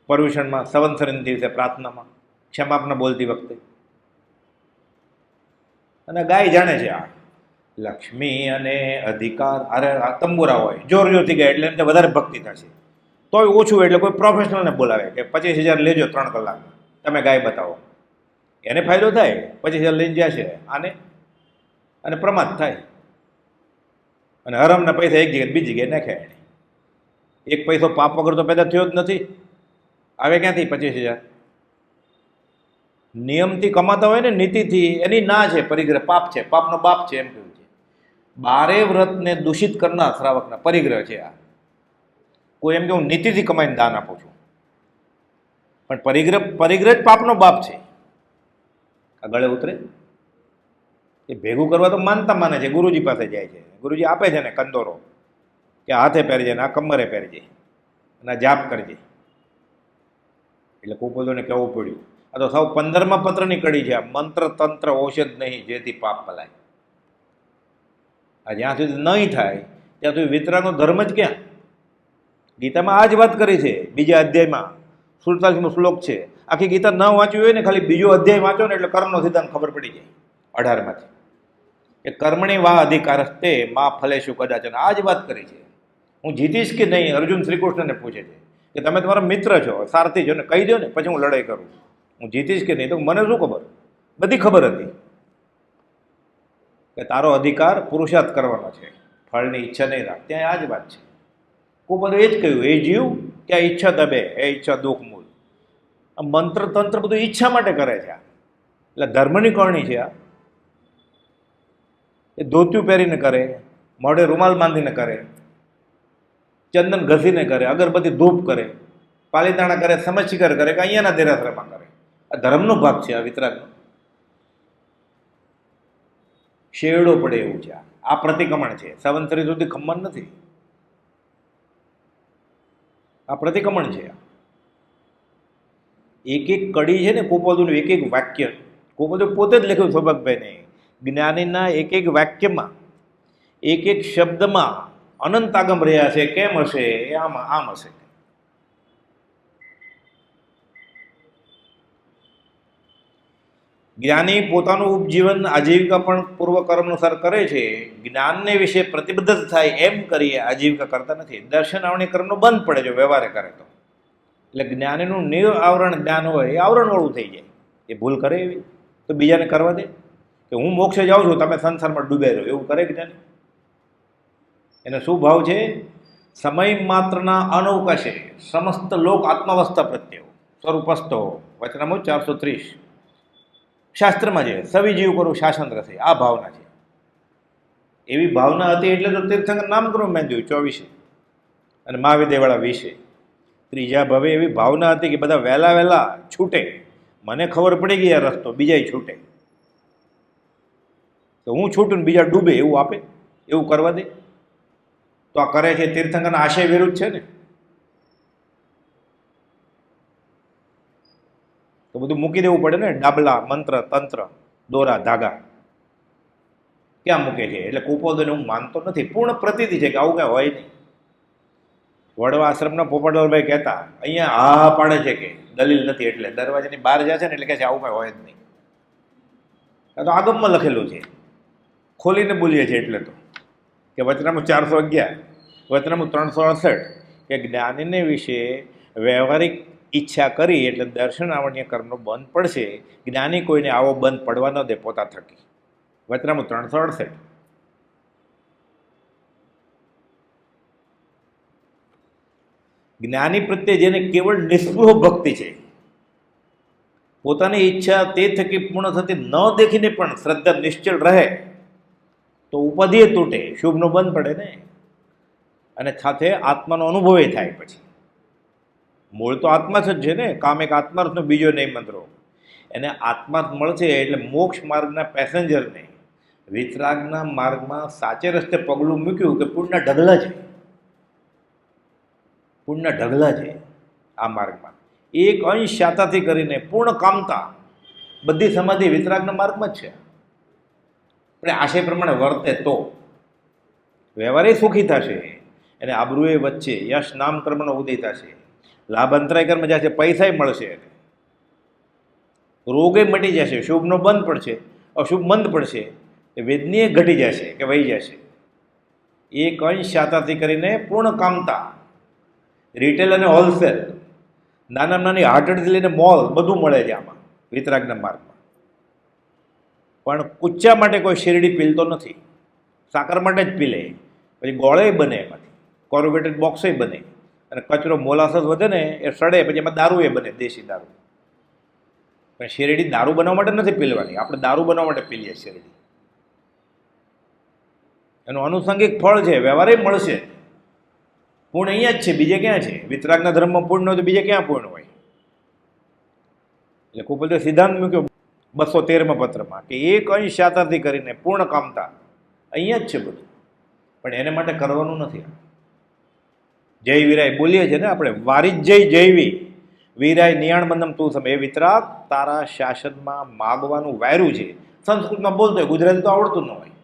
પર્યુષણમાં સંવત્સરીના દિવસે પ્રાર્થનામાં ક્ષમાપના બોલતી વખતે. અને ગાય જાણે છે આ લક્ષ્મી અને અધિકાર, અરે આ તંબુરા હોય જોર જોરથી ગાય એટલે એમ વધારે ભક્તિ થશે. તોય ઓછું એટલે કોઈ પ્રોફેશનલને બોલાવે કે 25,000 લેજો 3 કલાક, તમે ગાય બતાવો. એને ફાયદો થાય, 25,000 લઈને જશે આને, અને પ્રમાદ થાય. અને હરમના પૈસા એક જગ્યાએ બીજી જગ્યાએ નાખ્યા એને. એક પૈસો પાપ વગર તો પેદા થયો જ નથી, આવે ક્યાંથી 25,000? નિયમથી કમાતા હોય ને, નીતિથી, એની ના છે પરિગ્રહ, પાપ છે, પાપનો બાપ છે એમ કહ્યું છે. 12 વ્રતને દૂષિત કરનાર શ્રાવકના પરિગ્રહ છે આ. કોઈ એમ કે હું નીતિથી કમાઈને દાન આપું છું, પણ પરિગ્રહ જ પાપનો બાપ છે. આ ગળે ઉતરે. એ ભેગું કરવા તો માનતા માને છે, ગુરુજી પાસે જાય છે, ગુરુજી આપે છે ને કંદોરો કે હાથે પહેરજે ને આ કમરે પહેરજે અને જાપ કરજે. એટલે કુપોદોને કહેવું પડ્યું. આ તો સાવ 15મા પત્રની કડી છે. આ મંત્ર તંત્ર ઔષધ નહીં જેથી પાપ પલાય. આ જ્યાં સુધી નહીં થાય ત્યાં સુધી વિતરાગનો ધર્મ જ ક્યાં? ગીતામાં આ જ વાત કરી છે. બીજા અધ્યાયમાં 47મો શ્લોક છે. આખી ગીતા ન વાંચ્યું હોય ને, ખાલી બીજો અધ્યાય વાંચો ને એટલે કર્મનો સિદ્ધાંત ખબર પડી જાય 18માંથી. એ કર્મણી વા અધિકારસ્તે મા ફલેશુ કદાચન, આ જ વાત કરી છે. હું જીતીશ કે નહીં? અર્જુન શ્રી કૃષ્ણને પૂછે છે કે તમે તમારા મિત્ર છો, સારથી છો ને, કહી દો ને પછી હું લડાઈ કરું. હું જીતીશ કે નહીં? તો મને શું ખબર? બધી ખબર હતી કે તારો અધિકાર પુરુષાર્થ કરવાનો છે, ફળની ઈચ્છા નહીં રાખ. ત્યાં આ જ વાત છે. કોઈ બધું એ જ કહ્યું, એ જીવ કે આ ઈચ્છા દબે, એ ઈચ્છા દુઃખ મૂળ. આ મંત્ર તંત્ર બધું ઈચ્છા માટે કરે છે. એટલે ધર્મની કરણી છે આ. એ ધોતિયું પહેરીને કરે, મોઢે રૂમાલ બાંધીને કરે, ચંદન ઘસીને કરે, અગરબત્તી ધૂપ કરે, પાલિતાણા કરે, સમશિખર કરે, કે અહીંયાના દેરાસરમાં કરે. આ ધર્મનો ભાગ છે આ વિતરાગનો. શેરડો પડે એવું છે આ પ્રતિક્રમણ છે. સંવત્સરી સુધી ખમણ નથી, આ પ્રતિક્રમણ છે. એક એક કડી છે ને કુપોદનું, એક એક વાક્ય કુપોદે પોતે જ લખ્યું સૌભાગભાઈને. જ્ઞાનીના એક એક વાક્યમાં, એક એક શબ્દમાં અનંત આગમ રહ્યા છે. કેમ હશે? એ આમ હશે. જ્ઞાની પોતાનું ઉપજીવન આજીવિકા પણ પૂર્વકર્મ અનુસાર કરે છે. જ્ઞાનને વિશે પ્રતિબદ્ધ થાય એમ કરીએ આજીવિકા કરતા નથી. દર્શન આવણી કર્મનો બંધ પડે જો વ્યવહારે કરે તો. એટલે જ્ઞાનીનું નિરાવરણ જ્ઞાન હોય એ આવરણવાળું થઈ જાય. એ ભૂલ કરે એવી તો બીજાને કરવા દે કે હું મોક્ષે જાઉં છું, તમે સંસારમાં ડૂબે રહો, એવું કરે જ્ઞાની? એને શું ભાવ છે? સમય માત્રના અનવકાશે સમસ્ત લોક આત્માવસ્થા પ્રત્યે સ્વરૂપસ્તો વચનામો 430 શાસ્ત્રમાં છે. સવિજીવ કરું શાસન રસે, આ ભાવના છે. એવી ભાવના હતી એટલે તો તીર્થંકર નામકરણ બાંધ્યું 24 અને મહાવિદ્યવાળા 20. ત્રીજા ભવે એવી ભાવના હતી કે બધા વહેલા વહેલા છૂટે. મને ખબર પડી ગઈ આ રસ્તો, બીજાય છૂટે તો હું છૂટું ને બીજા ડૂબે એવું આપે, એવું કરવા દે? તો આ કરે છે તીર્થંકરના આશય વિરુદ્ધ છે ને. તો બધું મૂકી દેવું પડે ને. ડાબલા, મંત્ર, તંત્ર, દોરા, ધાગા ક્યાં મૂકે છે? એટલે કુપોદને હું માનતો નથી. પૂર્ણ પ્રતીતિ છે કે આવું કાંઈ હોય નહીં. વડવા આશ્રમના પોપટલાલભાઈ કહેતા, અહીંયા હા પાડે છે કે દલીલ નથી, એટલે દરવાજાની બહાર જશે ને એટલે કહે છે આવું કાંઈ હોય જ નહીં. આ તો આગમમાં લખેલું છે, ખોલીને બોલીએ છીએ. એટલે તો કે વચનામું 411, વચનામું 368 કે જ્ઞાનીને વિશે વ્યવહારિક ઈચ્છા કરી એટલે દર્શન આવણીય કર્મનો બંધ પડશે. જ્ઞાની કોઈને આવો બંધ પડવા ન દે પોતા થકી. વચનામું 368. જ્ઞાની પ્રત્યે જેને કેવળ નિસ્પૃહ ભક્તિ છે, પોતાની ઈચ્છા તે થકી પૂર્ણ થતી ન દેખીને પણ શ્રદ્ધા નિશ્ચળ રહે, તો ઉપાધિએ તૂટે, શુભનો બંધ પડે ને, અને સાથે આત્માનો અનુભવે થાય. પછી મૂળ તો આત્મા જ છે ને, કામ એક આત્માર્થનો બીજો નહીં મંત્રો. એને આત્માર્થ મળશે એટલે મોક્ષ માર્ગના પેસેન્જરને વિતરાગના માર્ગમાં સાચે રસ્તે પગલું મૂક્યું કે પુણ્યના ઢગલા છે, પુણ્યના ઢગલા છે આ માર્ગમાં. એક અંશ શાતાથી કરીને પૂર્ણ કામતા બધી સમાધિ વિતરાગના માર્ગમાં જ છે. એટલે આશય પ્રમાણે વર્તે તો વ્યવહારે સુખી થશે, એને આબરૂએ વચ્ચે યશ નામ કર્મનો ઉદય થશે, લાભ અંતરાય કર્મ જશે, પૈસાય મળશે, રોગે મટી જશે, શુભનો બંધ પડશે, અશુભ મંદ પડશે, વેદનીય ઘટી જશે કે વહી જશે. એક અંશ શાતાથી કરીને પૂર્ણ કામતા, રિટેલ અને હોલસેલ, નાના નાની હાટડથી લઈને મોલ બધું મળે છે આમાં વિતરાગના માર્ગમાં. પણ કુચ્ચા માટે કોઈ શેરડી પીલતો નથી, સાકર માટે જ પીલે, પછી ગોળે બને, એમાંથી કોર્બેટેડ બોક્સે બને, અને કચરો મોલાસસ વધે ને એ સડે, પછી એમાં દારૂ એ બને, દેશી દારૂ. પણ શેરડી દારૂ બનાવવા માટે નથી પીલવાની, આપણે દારૂ બનાવવા માટે પીલીએ શેરડી. એનું આનુષંગિક ફળ છે, વ્યવહારે મળશે. પૂર્ણ અહીંયા જ છે, બીજે ક્યાં છે? વિતરાગના ધર્મમાં પૂર્ણ હોય તો બીજે ક્યાં પૂર્ણ હોય? એટલે કુપલે સિદ્ધાંત મૂક્યો 213માં પત્રમાં કે એક અંશ શાતાથી કરીને પૂર્ણ કામતા અહીંયા જ છે બધું, પણ એને માટે કરવાનું નથી. જય વીરાય બોલીએ છીએ ને આપણે, વારી જય જયવી વીરાય નિયાણ બંધમ તું સમ. એ વિતરાગ તારા શાસનમાં માગવાનું વાયરું છે. સંસ્કૃતમાં બોલતો હોય, ગુજરાતી તો આવડતું ન હોય.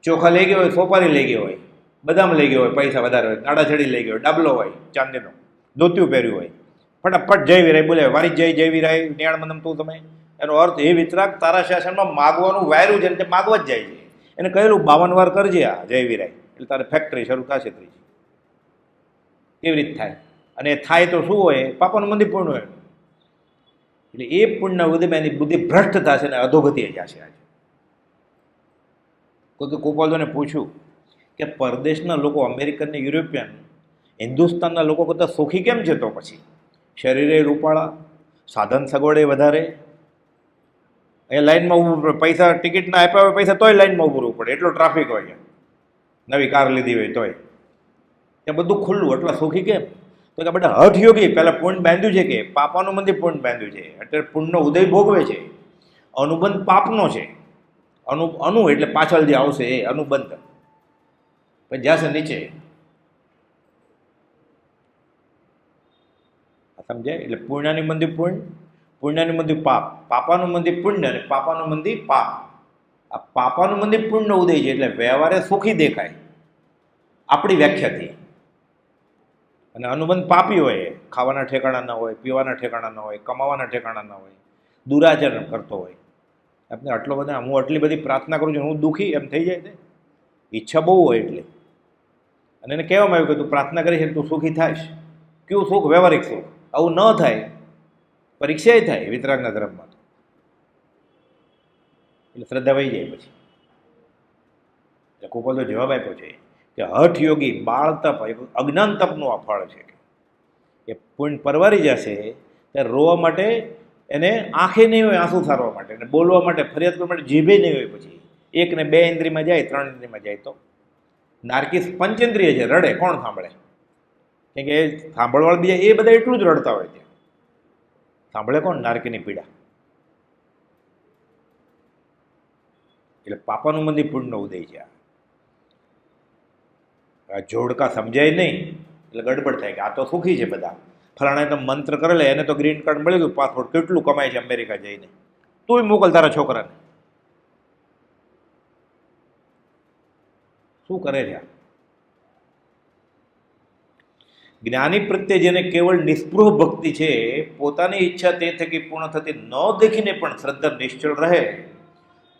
ચોખા લઈ ગયો હોય, સોપારી લઈ ગયો હોય, બદામ લઈ ગયો હોય, પૈસા વધારે હોય, નાડાછડી લઈ ગયો હોય, ડાબલો હોય ચાંદીનો, ધોતિયું પહેર્યું હોય, ફટાફટ જય વીરાય બોલે, વારી જય જય વીરાય નિયાણ બંધમ તું તમે. એનો અર્થ એ વિતરાગ તારા શાસનમાં માગવાનું વાયરું છે, તે માગવા જ જાય છે. એને કહેલું 52 વાર કરજે આ જય વીરાય, એટલે તારે ફેક્ટરી શરૂ થશે ત્રીજી. કેવી રીતે થાય? અને થાય તો શું હોય? પાપાનું મંદિર પૂર્ણ હોય. એટલે એ પુણ્યના ઉદયમાં એની બુદ્ધિ ભ્રષ્ટ થશે ને અધોગતિ જશે. આજે કોઈ કુપાલોને પૂછ્યું કે પરદેશના લોકો, અમેરિકન ને યુરોપિયન, હિન્દુસ્તાનના લોકો કરતાં સુખી કેમ છે? તો પછી શરીરે રૂપાળા, સાધન સગવડે વધારે, અહીંયા લાઈનમાં ઊભું પડે, પૈસા ટિકિટના આપ્યા હોય પૈસા તોય લાઈનમાં ઊભું રહેવું પડે, એટલો ટ્રાફિક હોય. નવી કાર લીધી હોય તોય ત્યાં બધું ખુલ્લું, એટલા સુખી કેમ? તો કે બધા હઠ યોગી પહેલાં પુણ્ય બાંધ્યું છે, કે પાપાનું મંદિર પુણ્ય બાંધ્યું છે, અત્યારે પુણ્યનો ઉદય ભોગવે છે. અનુબંધ પાપનો છે. અનુ એટલે પાછળ જે આવશે એ અનુબંધ, પછી જશે નીચે. સમજાય? એટલે પુણ્યની મંદિર પુણ્ય, પુણ્યનું મંદિર પાપ, પાપાનું મંદિર પુણ્ય, અને પાપાનું મંદિર પાપ. આ પાપાનું મંદિર પુણ્યનો ઉદય છે, એટલે વ્યવહારે સુખી દેખાય આપણી વ્યાખ્યાથી. અને અનુબંધ પાપી હોય, ખાવાના ઠેકાણા ન હોય, પીવાના ઠેકાણા ન હોય, કમાવાના ઠેકાણા ન હોય, દુરાચરણ કરતો હોય. આપણે આટલો બધા, હું આટલી બધી પ્રાર્થના કરું છું, હું દુઃખી એમ થઈ જાય છે. ઈચ્છા બહુ હોય એટલે. અને એને કહેવામાં આવ્યું કે તું પ્રાર્થના કરીશ તું સુખી થાઈશ. કયું સુખ? વ્યવહારિક સુખ. આવું ન થાય, પરીક્ષાએ થાય વિતરાગના ધર્મમાં. એટલે શ્રદ્ધા વહી જાય. પછી કુપોલનો જવાબ આપ્યો છે કે હઠ યોગી બાળ તપ, અજ્ઞાન તપનું આ ફળ છે. કે પુણ્ય પરવારી જશે ત્યારે રોવા માટે એને આંખે નહીં હોય, આંસુ સારવા માટે, અને બોલવા માટે, ફરિયાદ કરવા માટે જીભે નહીં હોય. પછી 1 ને 2 ઇન્દ્રિયમાં જાય, 3 ઇન્દ્રિયમાં જાય તો નારકીસ પંચેન્દ્રિય છે, રડે કોણ સાંભળે? કેમ કે એ સાંભળવાળા બીજા એ બધા એટલું જ રડતા હોય ત્યાં. સાંભળે કોણ નારકીની પીડા? એટલે પાપાનું મંદિર પુણ્યનો ઉદય છે. આ જોડકા સમજાય નહીં એટલે ગડબડ થાય કે આ તો સુખી છે બધા. ફલાણા તો મંત્ર કરેલા, એને તો ગ્રીન કાર્ડ મળી ગયું, પાસપોર્ટ, કેટલું કમાય છે અમેરિકા જઈને, તુંય મોકલ તારા છોકરાને. શું કરે છે? જ્ઞાની પ્રત્યે જેને કેવળ નિસ્પૃહ ભક્તિ છે, પોતાની ઈચ્છા તે થકી પૂર્ણ થતી ન દેખીને પણ શ્રદ્ધા નિશ્ચળ રહે,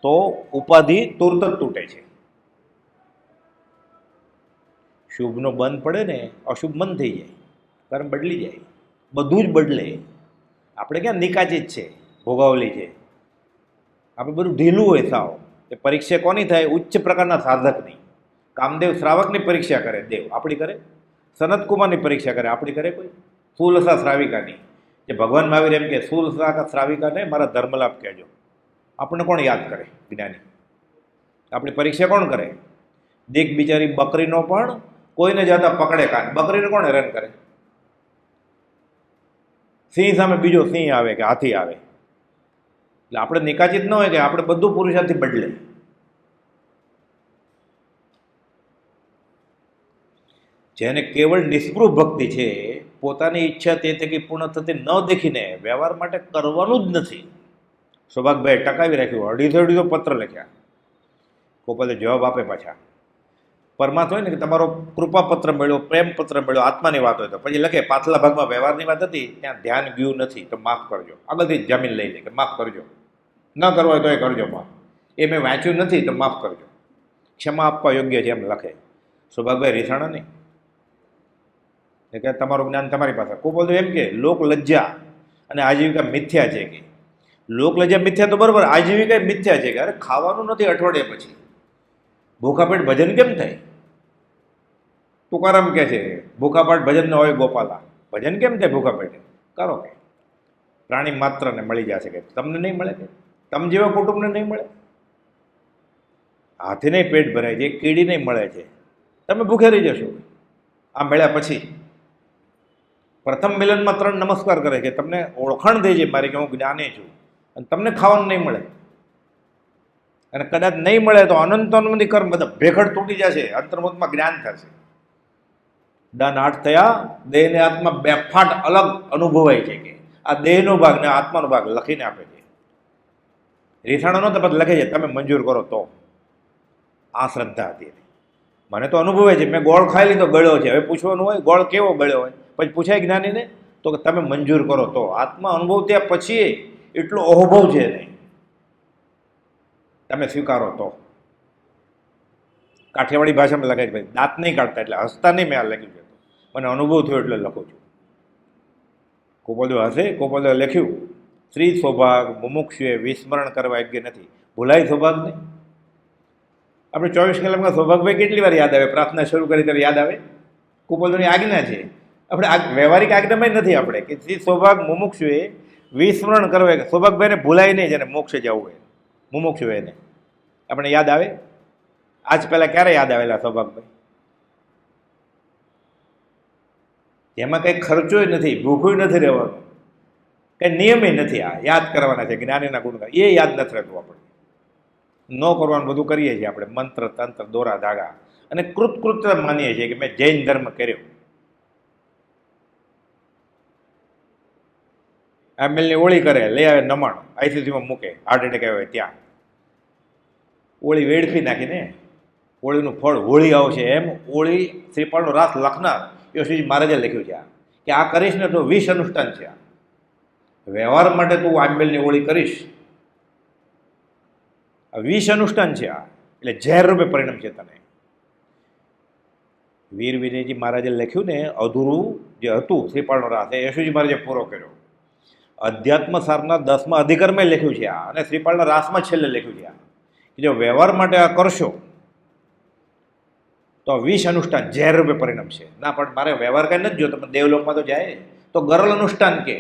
તો ઉપાધિ તુરત જ તૂટે છે. શુભનો બંધ પડે ને અશુભ બંધ થઈ જાય, કર્મ બદલી જાય, બધું જ બદલે. આપણે ક્યાં નિકાચિત છે, ભોગાવલી છે, આપણે બધું ઢીલું હોય સાવ. એ પરીક્ષા કોની થાય? ઉચ્ચ પ્રકારના સાધકની. કામદેવ શ્રાવકની પરીક્ષા કરે, દેવ આપણી કરે. સનતકુમારની પરીક્ષા કરે, આપણી કરે કોઈ? સુલસા શ્રાવિકાની, જે ભગવાન મહાવીર એમ કે સુલસા શ્રાવિકાને મારા ધર્મલાભ કહેજો. આપણને કોણ યાદ કરે? જ્ઞાની. આપણી પરીક્ષા કોણ કરે? દેખ બિચારી બકરીનો પણ કોઈને જતા પકડે કાન. બકરીને કોણ હેરાન કરે? સિંહ સામે બીજો સિંહ આવે કે હાથી આવે. એટલે આપણે નિકાચિત ન હોય કે આપણે બધું પુરુષાર્થથી બદલે. જેને કેવળ નિષ્પૃહ ભક્તિ છે, પોતાની ઈચ્છા તે થકી પૂર્ણ થતી ન દેખીને વ્યવહાર માટે કરવાનું જ નથી. સૌભાગભાઈ ટકાવી રાખ્યું, અઢીસો પત્ર લખ્યા. ગોપાલે જવાબ આપે પાછા. પરમાત્મા હોય ને કે તમારો કૃપાપત્ર મળ્યો, પ્રેમ પત્ર મળ્યો, આત્માની વાત હોય તો પછી લખે પાછલા ભાગમાં વ્યવહારની વાત હતી, ત્યાં ધ્યાન ગયું નથી તો માફ કરજો. આગળથી જામીન લઈ લે કે માફ કરજો, ન કરવા હોય તો એ કરજો માફ. એ મેં વાંચ્યું નથી તો માફ કરજો. ક્ષમા આપવા યોગ્ય છે એમ લખે. સૌભાગભાઈ રીસાણા નહીં કે તમારું જ્ઞાન તમારી પાસે. કોઈ બોલતું એમ કે લોક લજ્જા અને આજીવિકા મિથ્યા છે કે લોક લજ્જા મિથ્યા તો બરાબર, આજીવિકા મિથ્યા છે કે અરે ખાવાનું નથી અઠવાડિયા પછી, ભૂખા પેટ ભજન કેમ થાય? તુકારામ કહે છે ભૂખા પેટ ભજન ન હોય ગોપાલા, ભજન કેમ થાય ભૂખા પેટે? કરો કે પ્રાણી માત્રને મળી જશે કે તમને નહીં મળે કે તમ જેવા કુટુંબને નહીં મળે. હાથીને પેટ ભરાય છે, કીડી નહીં મળે છે, તમે ભૂખે રહી જશો. આ મળ્યા પછી પ્રથમ મિલનમાં 3 નમસ્કાર કરે છે, તમને ઓળખાણ દે છે મારી કે હું જ્ઞાની છું, અને તમને ખાવાનું નહીં મળે. અને કદાચ નહીં મળે તો અનંતોની કર્મ બધા ભેખડ તૂટી જશે, અંતર્મુખમાં જ્ઞાન થશે. દાન 8 થયા, દેહને આત્મા બેફાટ અલગ અનુભવાય છે કે આ દેહનો ભાગ ને આત્માનો ભાગ લખીને આપે છે. રીસાણાનો તો પછી લખે છે તમે મંજૂર કરો તો. આ શ્રદ્ધા હતી. મને તો અનુભવે છે, મેં ગોળ ખાઈ લીધો, ગળ્યો છે. હવે પૂછવાનું હોય ગોળ કેવો ગળ્યો હોય, પછી પૂછાય જ્ઞાનીને તો કે તમે મંજૂર કરો તો. આત્મા અનુભવ ત્યાં પછી એટલો અહોભાવ છે નહીં, તમે સ્વીકારો તો. કાઠિયાવાડી ભાષામાં લખે છે ભાઈ દાંત નહીં કાઢતા એટલે હસતા નહીં. મેં આ લખ્યું છે, મને અનુભવ થયો એટલે લખું છું. ગોપાલદેવ હશે. ગોપાલદેવ લખ્યું શ્રી સૌભાગ મુમુક્ષુએ વિસ્મરણ કરવા યોગ્ય નથી. ભૂલાય સૌભાગને? આપણે 24 કલાકમાં સૌભાગભાઈ કેટલી વાર યાદ આવે? પ્રાર્થના શરૂ કરી ત્યારે યાદ આવે. ગોપાલદેવની આજ્ઞા છે, આપણે આ વ્યવહારિક આજ્ઞામાં નથી આપણે કે શ્રી સૌભાગ મુમુક્ષુએ વિસ્મરણ કરવા. સૌભાગભાઈને ભૂલાય નહીં જેને મોક્ષે જવું હોય, મુમુક્ષુ એને આપણે યાદ આવે. આજ પહેલાં ક્યારે યાદ આવેલા સૌભાગભાઈ? જેમાં કંઈ ખર્ચોય નથી, ભૂખું નથી રહેવાનું, કંઈ નિયમે નથી. આ યાદ કરવાના છે જ્ઞાનીના ગુણગાન, એ યાદ નથી રહેતું. આપણે ન કરવાનું બધું કરીએ છીએ આપણે, મંત્ર તંત્ર દોરા ધાગા અને કૃતકૃત્ય માનીએ છીએ કે મેં જૈન ધર્મ કર્યો. એમએલની ઓળી કરે, લઈ આવે નમણ, આઈસીસીમાં મૂકે, હાર્ટ એટેક આવે ત્યાં ઓળી વેડફી નાખીને ઓળીનું ફળ હોળી આવશે એમ ઓળી શ્રીફળનો રાસ લખનાર યોશીજી મહારાજે લખ્યું છે કે આ કરીશ ને તો 20 અનુષ્ઠાન છે. આ વ્યવહાર માટે તું આંબેલની ઓળી કરીશ, આ 20 અનુષ્ઠાન છે. આ એટલે ઝેર રૂપે પરિણામ છે તને. વીર વિનયજી મહારાજે લખ્યું ને અધૂરું જે હતું શ્રીફળનો રાસ એ યશુજી મહારાજે પૂરો કર્યો. અધ્યાત્મ સારના 10મા અધિકારમાં લખ્યું છે આ, અને શ્રીફળના રાસમાં છેલ્લે લખ્યું છે આ કે જો વ્યવહાર માટે આ કરશો તો 20 અનુષ્ઠાન ઝેર રૂપે પરિણામ છે. ના પણ મારે વ્યવહાર કાંઈ નથી જોતો, પણ દેવલોકમાં તો જાય તો ગરલ અનુષ્ઠાન કે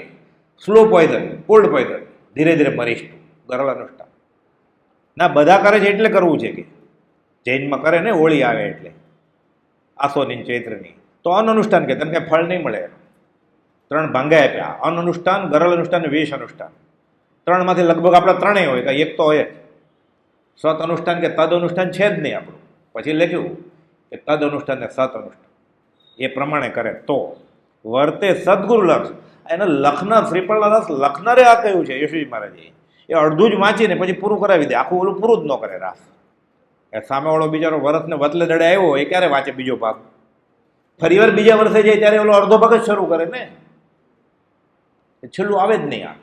સ્લો પોઈઝન, કોલ્ડ પોઈઝન, ધીરે ધીરે મરીશ તું. ગરલ અનુષ્ઠાન ના બધા કરે છે એટલે કરવું છે કે જૈનમાં કરે ને હોળી આવે એટલે આસોની ચૈત્રની, તો અન અનુષ્ઠાન કે તને કાંઈ ફળ નહીં મળે. 3 ભાંગા આપ્યા, અન અનુષ્ઠાન, ગરલ અનુષ્ઠાન, 20 અનુષ્ઠાન. 3માંથી લગભગ આપણા 3 હોય, કાંઈ એક તો હોય જ. સત અનુષ્ઠાન કે તદ અનુષ્ઠાન છે જ નહીં આપણું. પછી લખ્યું કે તદ અનુષ્ઠાન ને સત અનુષ્ઠાન એ પ્રમાણે કરે તો વર્તે સદગુરુ લક્ષ. એને લખનાર શ્રીફળના રસ લખનારે આ કહ્યું છે યશુજી મહારાજે. એ અડધું જ વાંચીને પછી પૂરું કરાવી દે, આખું ઓલું પૂરું જ ન કરે રાસ. એ સામેવાળો બિચારો વરસને વતલે દડે આવ્યો એ ક્યારે વાંચે બીજો ભાગ? ફરીવાર બીજા વર્ષે જાય ત્યારે ઓલો અડધો ભાગ જ શરૂ કરે ને, છેલ્લું આવે જ નહીં. આ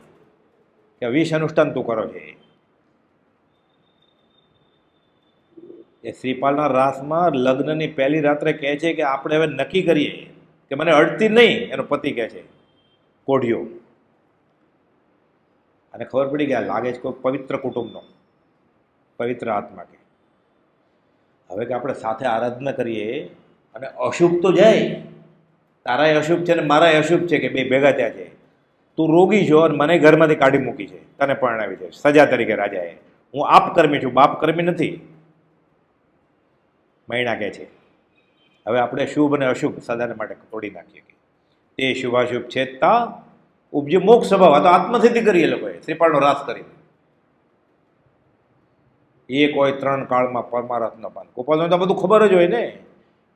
કે 20 અનુષ્ઠાન તું કરો છે. એ શ્રીપાલના રાસમાં લગ્નની પહેલી રાત્રે કહે છે કે આપણે હવે નક્કી કરીએ કે મને અડતી નહીં. એનો પતિ કહે છે કોઢિયો, અને ખબર પડી ગયા લાગે છે કોઈ પવિત્ર કુટુંબનો પવિત્ર આત્મા કે હવે કે આપણે સાથે આરાધના કરીએ અને અશુભ તો જાય તારાય અશુભ છે ને મારાય અશુભ છે કે બે ભેગા થયા છે. તું રોગી છો અને મને ઘરમાંથી કાઢી મૂકી છે, તને પરણાવી છે સજા તરીકે રાજાએ. હું આપકર્મી છું, બાપકર્મી નથી. મૈણા કહે છે હવે આપણે શુભ અને અશુભ સદાને માટે તોડી નાખીએ કે તે શુભાશુભ છેદતા ઉપજે મોક્ષ સ્વભાવ. આ તો આત્મસિદ્ધિ કરી એ લોકોએ શ્રીપાળનો રાસ કરી. એક હોય 3 કાળમાં પરમારથ ન પાન. ગોપાલને તો બધું ખબર જ હોય ને,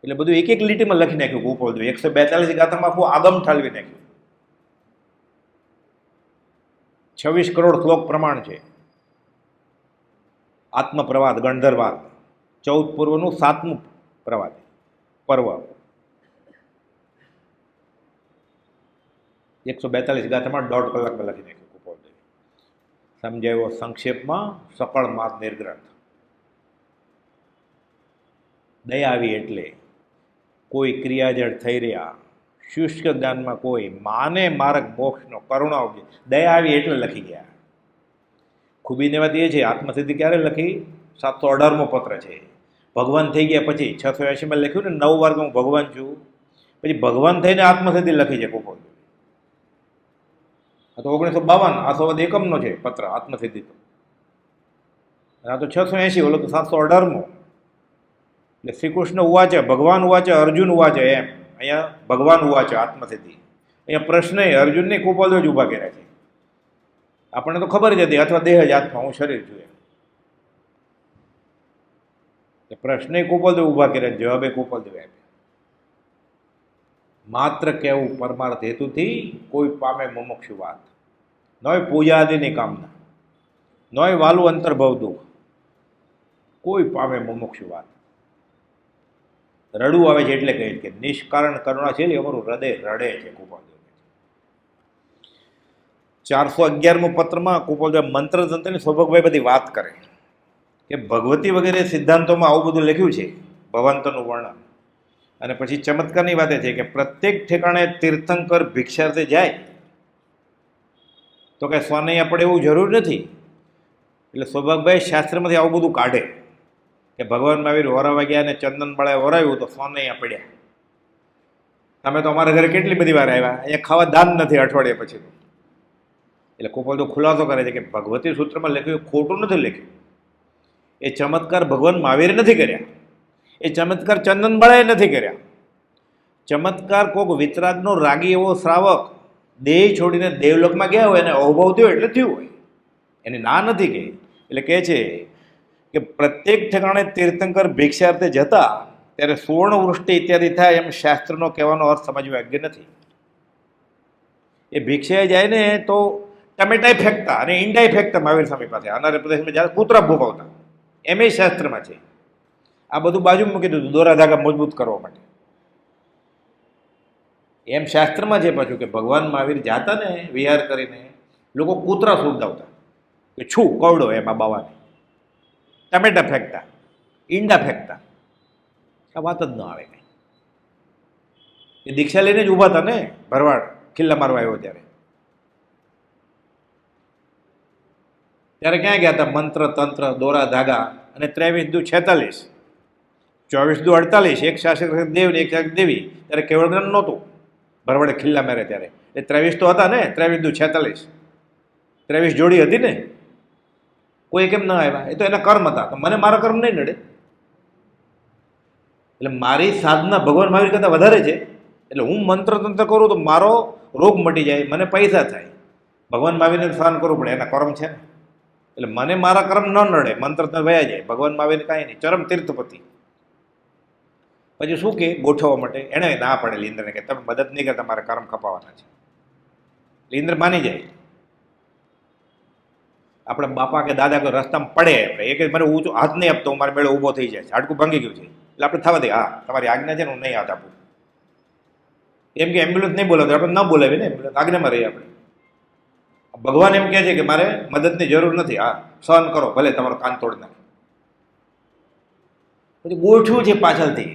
એટલે બધું એક એક લીટીમાં લખી નાખ્યું. ગોપાલ 142 ગાથામાં આખું આગમ ઠાલવી નાખ્યું. 26 કરોડ શ્લોક પ્રમાણ છે. આત્મપ્રવાદ ગણધરવાદ 14 પૂર્વનું 7મું પ્રવાદ પર્વ. 142 ગાથામાં 1.5 કલાકમાં લખી નાખ્યું ગોપાલદેવ. સમજાવ્યો સંક્ષેપમાં સકળ માત નિર્ગ્રંથ. દયા આવી એટલે કોઈ ક્રિયાજળ થઈ રહ્યા, શુષ્ક દાનમાં કોઈ માને માર્ગ મોક્ષનો કરુણા ઉપજે. દયા આવી એટલે લખી ગયા. ખૂબીની વાત એ છે આત્મસિદ્ધિ ક્યારે લખી? 718મો પત્ર છે. ભગવાન થઈ ગયા પછી 680માં લખ્યું ને 9 વાર હું ભગવાન છું. પછી ભગવાન થઈને આત્મસિદ્ધિ લખી છે ગોપાલ. આ તો 1952 આ 101મનો છે પત્ર આત્મસિદ્ધિ તો. આ તો 680, ઓલો તો 718મો. એટલે શ્રી કૃષ્ણ ઉવાચે, ભગવાન ઉવાચે, અર્જુન ઉવાચે એમ. અહીંયા ભગવાન ઉવાચે આત્મસિદ્ધિ. અહીંયા પ્રશ્ન અર્જુનને ગોપાલ જ ઊભા કર્યા છે. આપણને તો ખબર જ હતી અથવા દેહ જ આત્મા, હું શરીર છું એમ. પ્રશ્ન ગોપાલદેવ ઊભા કર્યા, જવાબે ગોપાલદેવ આપ્યા. માત્ર કહેવું પરમાર્થ હેતુથી કોઈ પામે મુમુક્ષુ વાત. નોય પૂજા આદિની કામના, નોય વાલું અંતર્ભવ દુઃખ, કોઈ પામે મુમુક્ષુ વાત. રડવું આવે છે એટલે કહે કે નિષ્કારણ કરુણા છે અમારું હૃદય રડે છે. ગોપાલદેવ 411મો પત્રમાં ગોપાલદેવ મંત્ર તંત્રની સૌભગભાઈ બધી વાત કરે કે ભગવતી વગેરે સિદ્ધાંતોમાં આવું બધું લખ્યું છે, ભવાંતરનું વર્ણન. અને પછી ચમત્કારની વાત એ છે કે પ્રત્યેક ઠેકાણે તીર્થંકર ભિક્ષાર્થે જાય તો કે સ્વાનૈયા પડે એવું જરૂર નથી. એટલે સૌભાગભાઈ શાસ્ત્રમાંથી આવું બધું કાઢે કે ભગવાન મહાવીર વરાવા ગયા અને ચંદન બળાએ વરાવ્યું તો સ્વાનૈયા પડ્યા. તમે તો અમારા ઘરે કેટલી બધી વાર આવ્યા, અહીંયા ખાવા દાન નથી અઠવાડિયા પછી. એટલે ગોપાલ તો ખુલાસો કરે છે કે ભગવતી સૂત્રમાં લખ્યું ખોટું નથી લખ્યું. એ ચમત્કાર ભગવાન મહાવીરે નથી કર્યા, એ ચમત્કાર ચંદન બળાએ નથી કર્યા. ચમત્કાર કોઈક વિતરાગનો રાગી એવો શ્રાવક દેહ છોડીને દેવલોકમાં ગયા હોય અને અવભવ થયો એટલે થયું હોય, એની ના નથી કહી. એટલે કહે છે કે પ્રત્યેક ઠેકાણે તીર્થંકર ભિક્ષાર્થે જતા ત્યારે સુવર્ણ વૃષ્ટિ ઇત્યાદિ થાય એમ શાસ્ત્રનો કહેવાનો અર્થ સમજવો યોગ્ય નથી. એ ભિક્ષાએ જાય ને તો ટમેટાઈ ફેંકતા અને ઈંડાઈ ફેંકતા મહાવીર સ્વામી પાસે. અનાર્ય પ્રદેશમાં જ્યારે કૂતરા ભોગવતા એમ શાસ્ત્રમાં છે. આ બધું બાજુ મૂકી દીધું દોરા ધાગા મજબૂત કરવા માટે. એમ શાસ્ત્રમાં છે પાછું કે ભગવાન મહાવીર જાતા ને વિહાર કરીને લોકો કૂતરા સુધાવતા કે છું કવડો એમાં બાવાને, ટમેટા ફેંકતા, ઈંડા ફેંકતા. આ વાત જ ન આવે કંઈ. એ દીક્ષા લઈને જ ઊભા હતા ને ભરવાડ ખિલ્લા મારવા આવ્યો ત્યારે. ત્યારે ક્યાં ગયા હતા? મંત્ર તંત્ર દોરા ધાગા અને 23 દુ 46, 24 દુ 48, એક શાસક દેવ ને એક શાસક દેવી. ત્યારે કેવળ જ્ઞાન નહોતું, ભરવાડે ખિલ્લા મારે ત્યારે. એ 23 તો હતા ને, 23 દુ 46, 23 જોડી હતી ને. કોઈ કેમ ન આવ્યા? એ તો એના કર્મ હતા. તો મને મારા કર્મ નહીં નડે. એટલે મારી સાધના ભગવાન મહાવીર કરતાં વધારે છે. એટલે હું મંત્ર તંત્ર કરું તો મારો રોગ મટી જાય, મને પૈસા થાય. ભગવાન મહાવીરને સહન કરવું પડે, એના કર્મ છે ને. એટલે મને મારા કર્મ ન નડે, મંત્ર તો વયા જાય. ભગવાન મહાવીર કાંઈ નહીં, ચરમ તીર્થપતિ. પછી શું કે ગોઠવવા માટે એણે ના પડેલી ઇન્દ્રને કે તમે મદદ નહીં કરતા, મારા કર્મ ખપાવવાના છે. એટલે ઇન્દ્ર માની જાય. આપણે બાપા કે દાદા કોઈ રસ્તામાં પડે આપણે એ કે મને ઊંચો હાથ નહીં આપતો, હું મારે મેળો ઊભો થઈ જાય, હાડકું ભાંગી ગયું છે. એટલે આપણે થવા દે, હા તમારી આજ્ઞા છે ને હું નહીં હાથ આપું. એમ કે એમ્બ્યુલન્સ નહીં બોલાવતો, આપણે ન બોલાવીએ ને, એમ્બ્યુલન્સ આજ્ઞામાં રહીએ આપણે. ભગવાન એમ કહે છે કે મારે મદદની જરૂર નથી, હા સહન કરો, ભલે તમારો કાન તોડી નાખે. પછી ગોઠવું છે પાછળથી.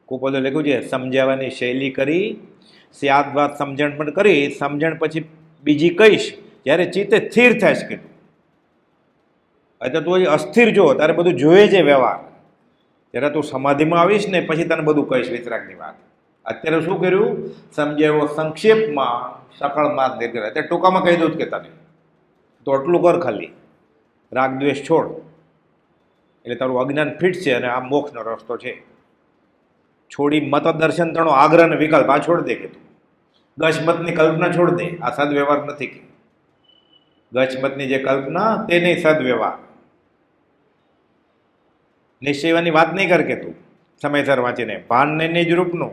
ગોપાલે લખ્યું છે સમજાવવાની શૈલી કરી, સ્યાદ વાત સમજણ પણ કરી, સમજણ પછી બીજી કહીશ જ્યારે ચિત્તે સ્થિર થાય કીધું. એટલે તું અસ્થિર જો તારે બધું જોઈએ છે વ્યવહાર. ત્યારે તું સમાધિમાં આવીશ ને પછી તને બધું કહીશ વિતરાગની વાત. અત્યારે શું કર્યું? સમજાવ્યો સંક્ષેપમાં, સકળ માર્ગ દીર્ઘ. અત્યારે ટૂંકામાં કહી દઉં કે તને તો આટલું કર, ખાલી રાગ દ્વેષ છોડ, એટલે તારું અજ્ઞાન ફીટશે અને આ મોક્ષનો રસ્તો છે. છોડી મત દર્શન તણો આગ્રહ અને વિકલ્પ આ છોડ દે કે તું ગચમતની કલ્પના છોડ દે. આ સદવ્યવહાર નથી કે ગચમતની જે કલ્પના તે નહીં સદવ્યવહાર. નિશ્ચયવાની વાત નહીં કર કે તું સમયસર વાંચીને ભાન નહીં જ રૂપનું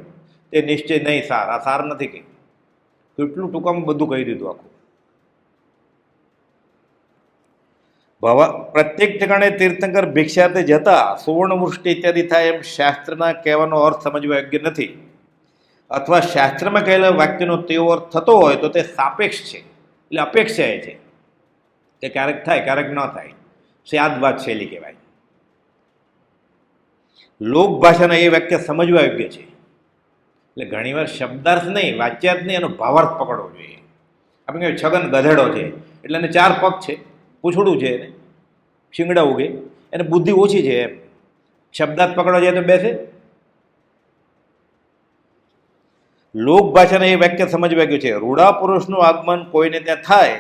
તે નિશ્ચય નહીં સાર. આ સાર નથી કે કેટલું ટૂંકામાં બધું કહી દીધું આખું. પ્રત્યેક ઠેકાણે તીર્થંકર ભિક્ષાર્થે જતા સુવર્ણવૃષ્ટિ ઇત્યાદિ થાય એમ શાસ્ત્રના કહેવાનો અર્થ સમજવો યોગ્ય નથી, અથવા શાસ્ત્રમાં કહેલા વાક્યનો તેવો અર્થ થતો હોય તો તે સાપેક્ષ છે, એટલે અપેક્ષા એ છે કે ક્યારેક થાય ક્યારેક ન થાય. સ્યાદવાદ શૈલી કહેવાય. લોક ભાષાના એ વાક્ય સમજવા યોગ્ય છે. એટલે ઘણીવાર શબ્દાર્થ નહીં, વાચ્યાર્થ નહીં, એનો ભાવાર્થ પકડવો જોઈએ. આપણે કહીએ છગન ગધેડો છે એટલે એને 4 પગ છે, પૂછડું છે, એને શિંગડા ઉગે, એને બુદ્ધિ ઓછી છે એમ. શબ્દાર્થ પકડવા જાય તો બેસે. લોક ભાષાના એ વાક્ય સમજવા ગયું છે. રૂડા પુરુષનું આગમન કોઈને ત્યાં થાય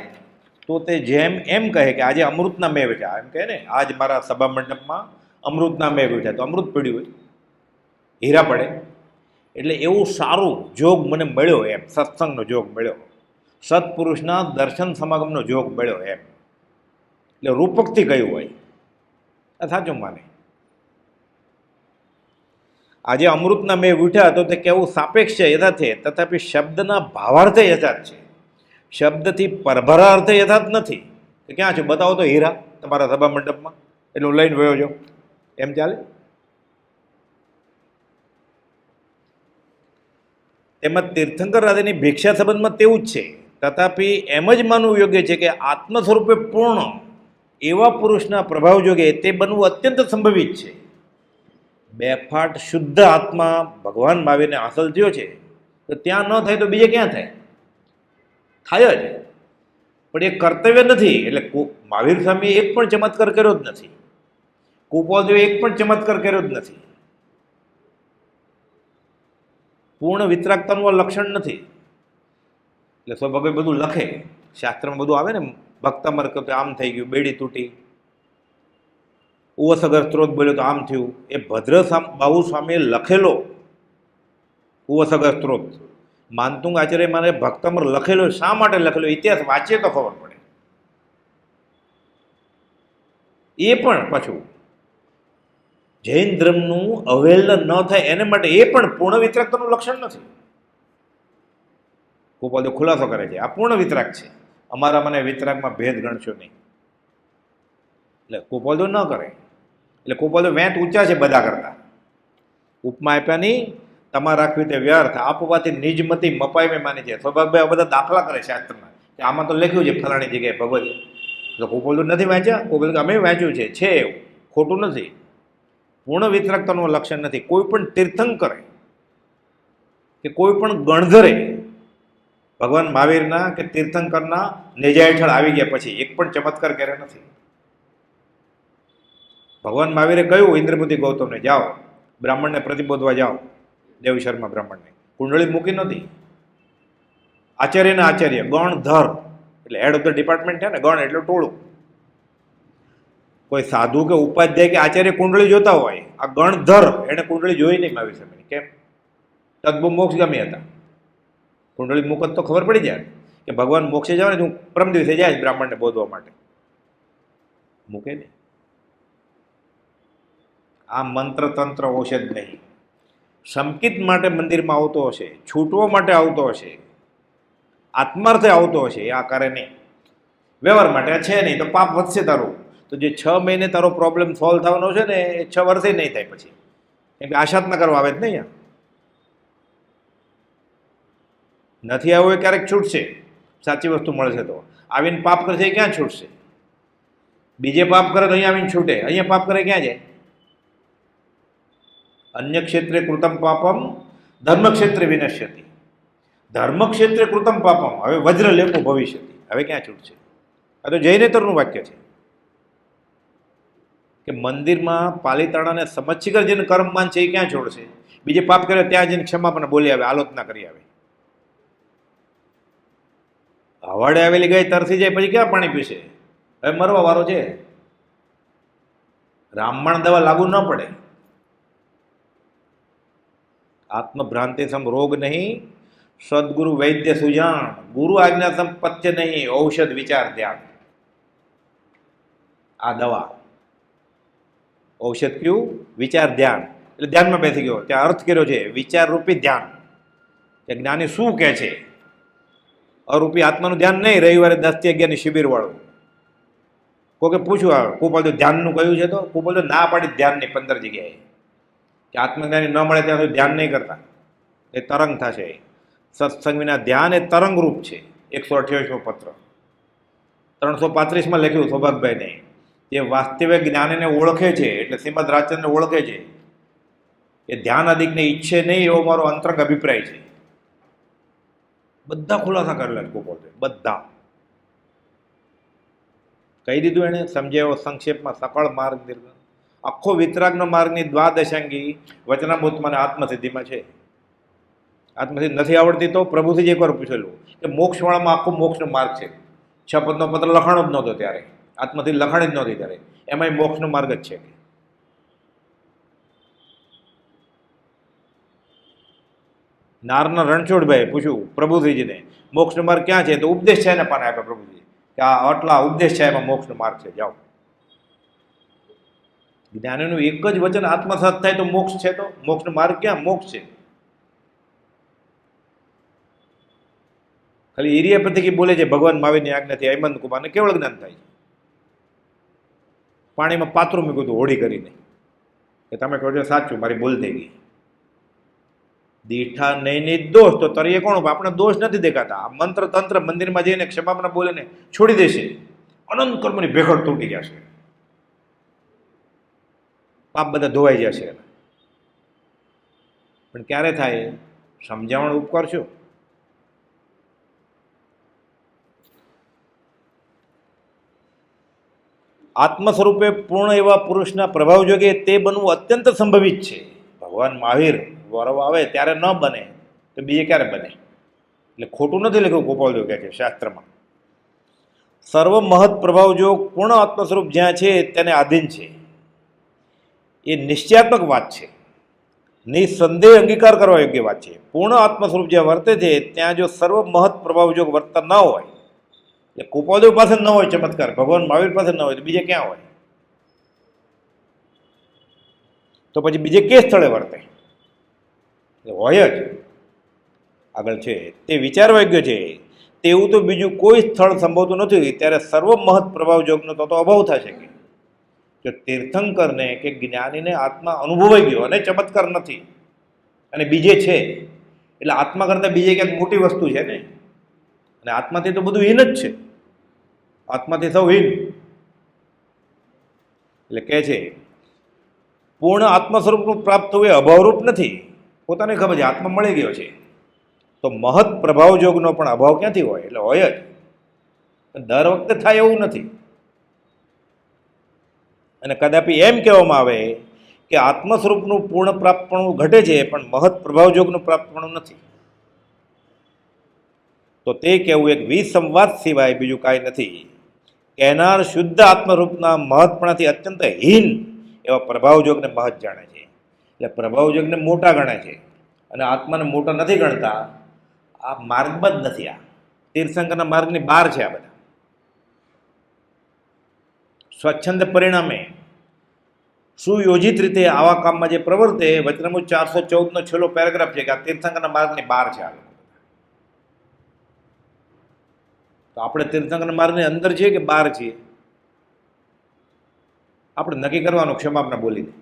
તો તે જેમ એમ કહે કે આજે અમૃતના મેં વેઠા, એમ કહે ને આજ મારા સભા મંડપમાં અમૃતના મેં વેઠા, તો અમૃત પડ્યું હોય, હીરા પડે. એટલે એવું સારું જોગ મને મળ્યો એમ, સત્સંગનો જોગ મળ્યો, સત્પુરુષના દર્શન સમાગમનો જોગ મળ્યો એમ. એટલે રૂપકથી કહ્યું હોય આ સાચું માને. આજે અમૃતના મેં ઉઠ્યા તો તે કેવું સાપેક્ષ છે યથાર્થ, તથાપી શબ્દના ભાવાર્થે યથાર્થ છે, શબ્દથી પરભરાર્થે યથાર્થ નથી. કે ક્યાં છે બતાવો તો હીરા તમારા સભા મંડપમાં, એટલું લઈને વયો જાઓ, એમ ચાલે? તેમજ તીર્થંકર રાજાની ભિક્ષા સંબંધમાં તેવું જ છે. તથાપી એમ જ માનવું યોગ્ય છે કે આત્મ સ્વરૂપે પૂર્ણ એવા પુરુષના પ્રભાવ જોગે તે બનવું અત્યંત સંભવિત છે. બેફાટ શુદ્ધ આત્મા ભગવાન મહાવીરને હાંસલ થયો છે તો ત્યાં ન થાય તો બીજે ક્યાં થાય? થાય જ, પણ એ કર્તવ્ય નથી. એટલે મહાવીર સ્વામીએ એક પણ ચમત્કાર કર્યો જ નથી, કુપોલદેવે એક પણ ચમત્કાર કર્યો જ નથી. પૂર્ણ વિતરાગતાનું લક્ષણ નથી. એટલે સ્વભાવે બધું લખે, શાસ્ત્રમાં બધું આવે ને, ભક્તમર તો આમ થઈ ગયું, બેડી તૂટી, ઉવસગર સ્ત્રોત બોલ્યો તો આમ થયું. એ ભદ્ર બાહુ સ્વામીએ લખેલો ઉવસગર સ્ત્રોત માનતુંગ આચાર્ય મારે ભક્તમર લખેલો, શા માટે લખેલો ઇતિહાસ વાંચીએ તો ખબર પડે. એ પણ પાછું જૈન ધર્મનું અવહેલન ન થાય એને માટે, એ પણ પૂર્ણ વિતરાગતાનું લક્ષણ નથી. ગોપાલદેવ ખુલાસો કરે છે આ પૂર્ણ વિતરાગ છે, અમારા મને વિતરાગમાં ભેદ ગણશો નહીં. એટલે ગોપાલદેવ ન કરે. એટલે ગોપાલદેવ વેંત ઊંચા છે બધા કરતા. ઉપમા આપ્યા નહીં, તમારે રાખવી તે વ્યર્થ, આપવાથી નિજમતી મપાઈ મેં માની છે. સ્વભાગભાઈ આ બધા દાખલા કરે શાસ્ત્રના કે આમાં તો લખ્યું છે ફલાણી જગ્યાએ ભગવતી. તો ગોપાલદેવ નથી વાંચ્યા? ગોપાલદેવ અમે વાંચ્યું છે એવું, ખોટું નથી. પૂર્ણ વિતરાગતાનું લક્ષણ નથી. કોઈ પણ તીર્થંકરે કે કોઈ પણ ગણધરે ભગવાન મહાવીરના કે તીર્થંકરના નેજા હેઠળ આવી ગયા પછી એક પણ ચમત્કાર કર્યા નથી. ભગવાન મહાવીરે કહ્યું ઇન્દ્રપતિ ગૌતમને, જાઓ બ્રાહ્મણને પ્રતિબોધવા જાઓ, દેવ શર્મા બ્રાહ્મણને. કુંડળી મૂકી નથી. આચાર્યના આચાર્ય ગણધર, એટલે હેડ ઓફ ધ ડિપાર્ટમેન્ટ છે ને, ગણ એટલે ટોળું. કોઈ સાધુ કે ઉપાધ્યાય કે આચાર્ય કુંડળી જોતા હોય, આ ગણધર એને કુંડળી જોઈ નહીં મહાવીર સ્વામીની. કેમ? તદ્બો મોક્ષગામી હતા. કુંડળી મુકત તો ખબર પડી જાય કે ભગવાન મોક્ષે જાવ ને, હું પરમ દિવસે જાય બ્રાહ્મણને બોધવા માટે, મૂકે નહીં. આ મંત્ર તંત્ર ઔષધ નહીં. સંકિત માટે મંદિરમાં આવતો હશે, છૂટવા માટે આવતો હશે, આત્માર્થે આવતો હશે, એ આ કરે નહીં. વ્યવહાર માટે આ છે નહીં તો પાપ વધશે તારું. તો જે 6 મહિને તારો પ્રોબ્લેમ સોલ્વ થવાનો છે ને એ 6 વર્ષે નહીં થાય પછી, કેમ કે આશા જ ન કરવા આવે જ નહીં. નથી આવ્યો એ ક્યારેક છૂટશે, સાચી વસ્તુ મળશે તો. આવીને પાપ કરે છે એ ક્યાં છૂટશે? બીજે પાપ કરે તો અહીંયા આવીને છૂટે, અહીંયા પાપ કરે ક્યાં જાય? અન્ય ક્ષેત્રે કૃતમ પાપમ ધર્મ ક્ષેત્રે વિનશ્યતિ. ધર્મ ક્ષેત્રે કૃતમ પાપમ, હવે વજ્ર લેપું ભવિષ્યતિ, હવે ક્યાં છૂટશે? આ તો જૈનેતરનું વાક્ય છે કે મંદિરમાં પાલિતાણાને સમચ્છિકર જેને કર્મમાન છે એ ક્યાં છોડશે? બીજે પાપ કરે ત્યાં જઈને ક્ષમાપણ બોલી આવે, આલોચના કરી આવે. હવાડે આવેલી ગાય તરસી જાય પછી ક્યાં પાણી પીશે? હવે મરવા વારો છે. રામબાણ દવા લાગુ ન પડે. આત્મભ્રાંતિ સમ રોગ નહીં, સદગુરુ વૈદ્ય સુજાણ, ગુરુ આજ્ઞા સમ પથ્ય નહીં, ઔષધ વિચાર ધ્યાન. આ દવા ઔષધ કયું? વિચાર ધ્યાન. એટલે ધ્યાનમાં બેસી ગયો, ત્યાં અર્થ કર્યો છે વિચાર રૂપી ધ્યાન. કે જ્ઞાની શું કહે છે? અરૂપી આત્માનું ધ્યાન નહીં. રવિવારે 10 થી 11 ની શિબિર વાળું કોકે પૂછ્યું, આવે કુપાલ ધ્યાનનું કયું છે? તો કુપાલ ના પાડી ધ્યાનની 15 જગ્યાએ કે આત્મજ્ઞાની ન મળે ત્યાં સુધી ધ્યાન નહીં કરતા, એ તરંગ થશે. સત્સંગ વિના ધ્યાન એ તરંગ રૂપ છે. 128મો પત્ર 335માં લખ્યું સૌભાગભાઈને, જે વાસ્તવિક જ્ઞાનીને ઓળખે છે, એટલે શ્રીમદ રાજચંદ્રને ઓળખે છે, એ ધ્યાન અધિકને ઈચ્છે નહીં, એવો મારો અંતરંગ અભિપ્રાય છે. બધા ખુલાસા કરેલા છે ગોપાલ, બધા કહી દીધું એને, સમજાવ્યો સંક્ષેપમાં. સકળ માર્ગ દીર્ઘ, આખો વિતરાગનો માર્ગની દ્વાદશાંગી વચનામૃતમાં આત્મસિદ્ધિમાં છે. આત્મસિદ્ધિ નથી આવડતી તો પ્રભુથી જ એકવાર પૂછેલું કે મોક્ષવાળામાં આખો મોક્ષનો માર્ગ છે. 6 પદનો પત્ર લખાણો જ નહોતો ત્યારે, આત્મસિદ્ધિ લખાણી જ નહોતી ત્યારે, એમાંય મોક્ષનો માર્ગ જ છે. નારના રણછોડભાઈ પૂછ્યું પ્રભુજીને, મોક્ષનો માર્ગ ક્યાં છે? તો ઉપદેશ છે ને પાને આપે પ્રભુજી કે આ આટલા ઉપદેશ છે, એમાં મોક્ષનો માર્ગ છે, જાઓ. જ્ઞાનીનું એક જ વચન આત્મસાત થાય તો મોક્ષ છે. તો મોક્ષનો માર્ગ ક્યાં? મોક્ષ છે. ખાલી ઈરિયા પતિ બોલે છે ભગવાન મહાવીરની આજ્ઞાથી હેમંત કુમારને કેવળ જ્ઞાન થાય છે. પાણીમાં પાત્રું મૂક્યું હતું હોળી કરીને કે તમે કહો છો સાચું, મારી ભૂલ થઈ ગઈ. દીઠા નહીં દોષ તો તરીએ કોણ? આપણે દોષ નથી દેખાતા. આ મંત્ર તંત્ર મંદિરમાં જઈને ક્ષમાપના બોલીને છોડી દેશે, અનંત કર્મની ભેખડ તૂટી જશે, પાપ બધા ધોવાઈ જશે. પણ ક્યારે થાય? સમજાવણ ઉપકાર છો. આત્મ સ્વરૂપે પૂર્ણ એવા પુરુષના પ્રભાવ જોગે તે બનવું અત્યંત સંભવિત છે. ભગવાન મહાવીર વરવ આવે ત્યારે ન બને તો બીજે ક્યારે બને? એટલે ખોટું નથી લખ્યું ગોપાલદેવ કહે છે શાસ્ત્રમાં. સર્વ મહત પ્રભાવ જો પૂર્ણ આત્મ સ્વરૂપ જ્યાં છે તેને આધીન છે. એ નિશ્ચયાત્મક વાત છે, નિસંદેહ અંગીકાર કરવા યોગ્ય વાત છે. પૂર્ણ આત્મ સ્વરૂપ જ્યાં વર્તે છે ત્યાં જો સર્વ મહત પ્રભાવ જો વર્તન ન હોય, એટલે કુપાદેવ પાસે ન હોય ચમત્કાર, ભગવાન મહાવીર પાસે ન હોય તો બીજે ક્યાં હોય? તો પછી બીજે કે સ્થળે વર્તે? હોય જ આગળ છે તે વિચારવા યોગ્ય છે. તેવું તો બીજું કોઈ સ્થળ સંભવતું નથી. ત્યારે સર્વ મહત પ્રભાવ જોગનો તો અભાવ થશે. કે જો તીર્થંકરને કે જ્ઞાનીને આત્મા અનુભવાઈ ગયો અને ચમત્કાર નથી અને બીજે છે, એટલે આત્મા કરતાં બીજે ક્યાંક મોટી વસ્તુ છે ને. અને આત્માથી તો બધું હીન જ છે, આત્માથી સૌ હીન. એટલે કહે છે પૂર્ણ આત્મ સ્વરૂપનું પ્રાપ્ત થવું એ અભાવરૂપ નથી. પોતાને ખબર છે આત્મા મળી ગયો છે, તો મહત પ્રભાવ જોગનો પણ અભાવ ક્યાંથી હોય? એટલે હોય જ, દર વખતે થાય એવું નથી. અને કદાપી એમ કહેવામાં આવે કે આત્મ સ્વરૂપનું પૂર્ણ પ્રાપ્તપણું ઘટે છે પણ મહત પ્રભાવ જોગનું પ્રાપ્તપણું નથી, તો તે કહેવું એક વિસંવાદ સિવાય બીજું કાંઈ નથી. કહેનાર શુદ્ધ આત્મરૂપના મહત્પણાથી અત્યંત હીન એવા પ્રભાવયોગને મહત જાણે છે. એટલે પ્રભાવયોગને મોટા ગણે છે અને આત્માને મોટા નથી ગણતા. આ માર્ગમાં જ નથી, આ તીર્થંકરના માર્ગની બહાર છે. આ બધા સ્વચ્છંદ પરિણામે સુયોજિત રીતે આવા કામમાં જે પ્રવર્તે, વચનામૃત 414નો છેલ્લો પેરેગ્રાફ છે કે આ તીર્થંકરના માર્ગની બહાર છે. આ તો આપણે તીર્થંકરના માર્ગની અંદર છીએ કે બહાર છીએ? આપણે નક્કી કરવાનું ક્ષમાપના બોલીને.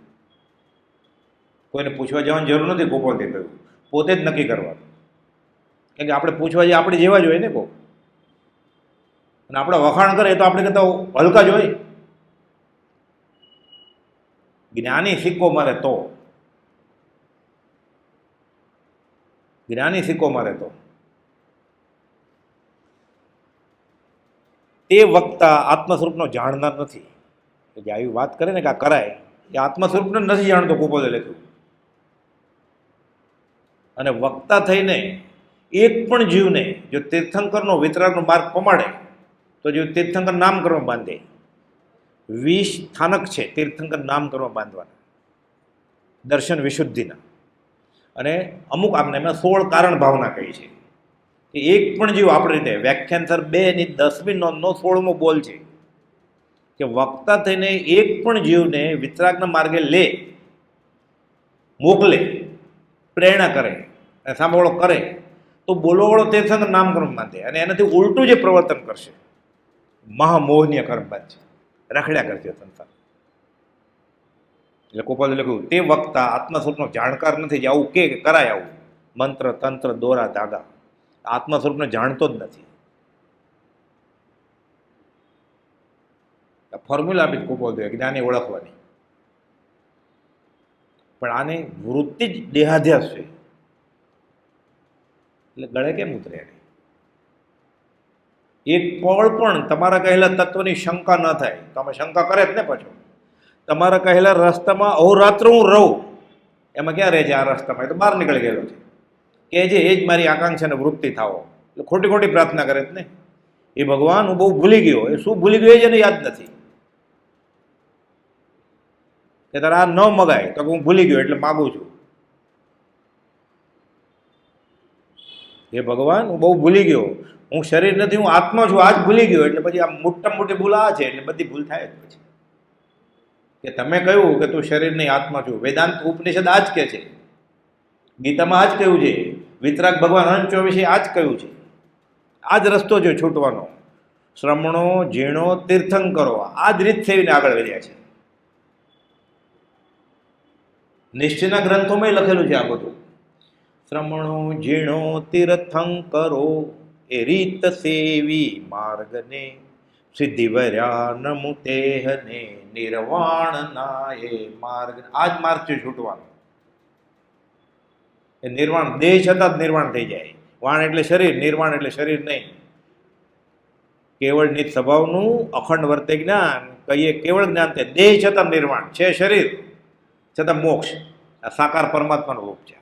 કોઈને પૂછવા જવાની જરૂર નથી. ગોપાલદેવ કહ્યું પોતે જ નક્કી કરવાનું. કેમ કે આપણે પૂછવા જઈએ આપણે જેવા જ હોય ને કોઈ, અને આપણે વખાણ કરે તો આપણે કરતા હલકા જ હોય. જ્ઞાની સિક્કો મારે તો, જ્ઞાની સિક્કો મારે તો તે વક્તા આત્મ સ્વરૂપનો જાણનાર નથી. જે આવી વાત કરે ને કે આ કરાય, એ આત્મ સ્વરૂપને નથી જાણતો કુપોદે લખ્યું. અને વક્તા થઈને એક પણ જીવને જો તીર્થંકરનો વિતરાગનો માર્ગ પમાડે તો જે તીર્થંકર નામ કરવા બાંધે. 20 સ્થાનક છે તીર્થંકર નામ કરવા બાંધવાના, દર્શન વિશુદ્ધિના. અને અમુક આપણે એમાં 16 કારણ ભાવના કહી છે કે એક પણ જીવ આપણી રીતે વ્યાખ્યાન સર 2 ની 10મી નોંધનો 16મો બોલ છે કે વક્તા થઈને એક પણ જીવને વિતરાગના માર્ગે લે, મોકલે, પ્રેરણા કરે અને સાંભળો કરે તો બોલોવાળો તીર્થંકર નામ કર્મ બાંધે અને એનાથી ઉલટું જે પ્રવર્તન કરશે મહામોહનીય કર્મ બાંધશે, રખડ્યા કરશે સંસાર. એટલે કુપોદે લખ્યું તે વક્તા આત્મ સ્વરૂપનો જાણકાર નથી જે આવું કે કરાય, આવું મંત્ર તંત્ર દોરા ધાગા, આત્મ સ્વરૂપને જાણતો જ નથી. ફોર્મ્યુલા આપી કુપોદે જ્ઞાની ઓળખવાની, પણ આની વૃત્તિ જ દેહાધ્યાસ છે એટલે ગળે કેમ ઉતરે? એક પળ પણ તમારા કહેલા તત્વની શંકા ન થાય. તમે શંકા કરે જ ને પાછો. તમારા કહેલા રસ્તામાં અહોરાત્ર હું રહું, એમાં ક્યાં રહે છે? આ રસ્તામાં એ તો બહાર નીકળી ગયેલો છે કે જે એ જ મારી આકાંક્ષા અને વૃત્તિ થાવો. એટલે ખોટી ખોટી પ્રાર્થના કરે જ ને. એ ભગવાન હું બહુ ભૂલી ગયો, એ શું ભૂલી ગયો એ જ એને યાદ નથી. કે તારે આ ન મગાય તો હું ભૂલી ગયો એટલે માગું છું. એ ભગવાન હું બહુ ભૂલી ગયો, હું શરીર નથી, હું આત્મા છું, આજ ભૂલી ગયો. એટલે પછી આ મોટા મોટી ભૂલ આ છે એટલે બધી ભૂલ થાય જ પછી. કે તમે કહ્યું કે તું શરીર નહીં આત્મા છું, વેદાંત ઉપનિષદ આ જ કહે છે, ગીતામાં આ જ કહ્યું છે, વિતરાગ ભગવાન 24 આ જ કહ્યું છે. આ જ રસ્તો છે છૂટવાનો. શ્રમણો ઝીણો તીર્થંકરો આ જ રીત થઈને આગળ વધ્યા છે. નિશ્ચયના ગ્રંથોમાં લખેલું છે આ બધું. શ્રમણો ઝીણો તીર્થંકરો એ રીત સેવી માર્ગને, સિદ્ધિ વર્યા નમુતેહને નિર્વાણ ના એ માર્ગ. આ જ માર્ગ છે છૂટવાનો. એ નિર્વાણ દેહ છતાં જ નિર્વાણ થઈ જાય. વાણ એટલે શરીર, નિર્વાણ એટલે શરીર નહીં. કેવળ નિત સ્વભાવનું અખંડ વર્તે જ્ઞાન કહીએ કેવળ જ્ઞાન તે દેહ છતાં નિર્વાણ છે, શરીર છતાં મોક્ષ. આ સાકાર પરમાત્માનું રૂપ છે.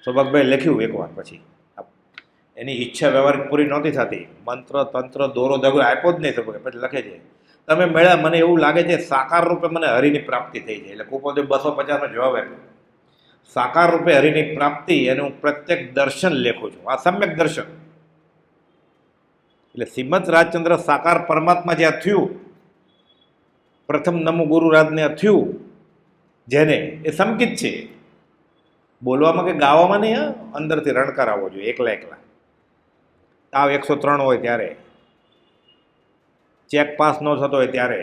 સૌભાગભાઈ લખ્યું એકવાર, પછી એની ઈચ્છા વ્યવહારિક પૂરી નહોતી થતી. મંત્ર તંત્ર દોરો દગો આપ્યો જ નહીં સૌભાગ. પછી લખે છે તમે મળ્યા મને એવું લાગે છે સાકાર રૂપે મને હરિની પ્રાપ્તિ થઈ જાય. એટલે કુપોદે 250નો જવાબ આપ્યો. સાકાર રૂપે હરિની પ્રાપ્તિ એનું હું પ્રત્યક્ષ દર્શન લેખું છું. આ સમ્યક દર્શન એટલે શ્રીમદ રાજચંદ્ર સાકાર પરમાત્મા જ્યાં થયું, પ્રથમ નમો ગુરુરાજને થયું જેને, એ સંકિત છે. બોલવામાં કે ગાવામાં નહીં, અંદરથી રણકાર આવવો જોઈએ. એકલા એકલા તાવ 103 હોય ત્યારે, ચેક પાસ ન થતો હોય ત્યારે,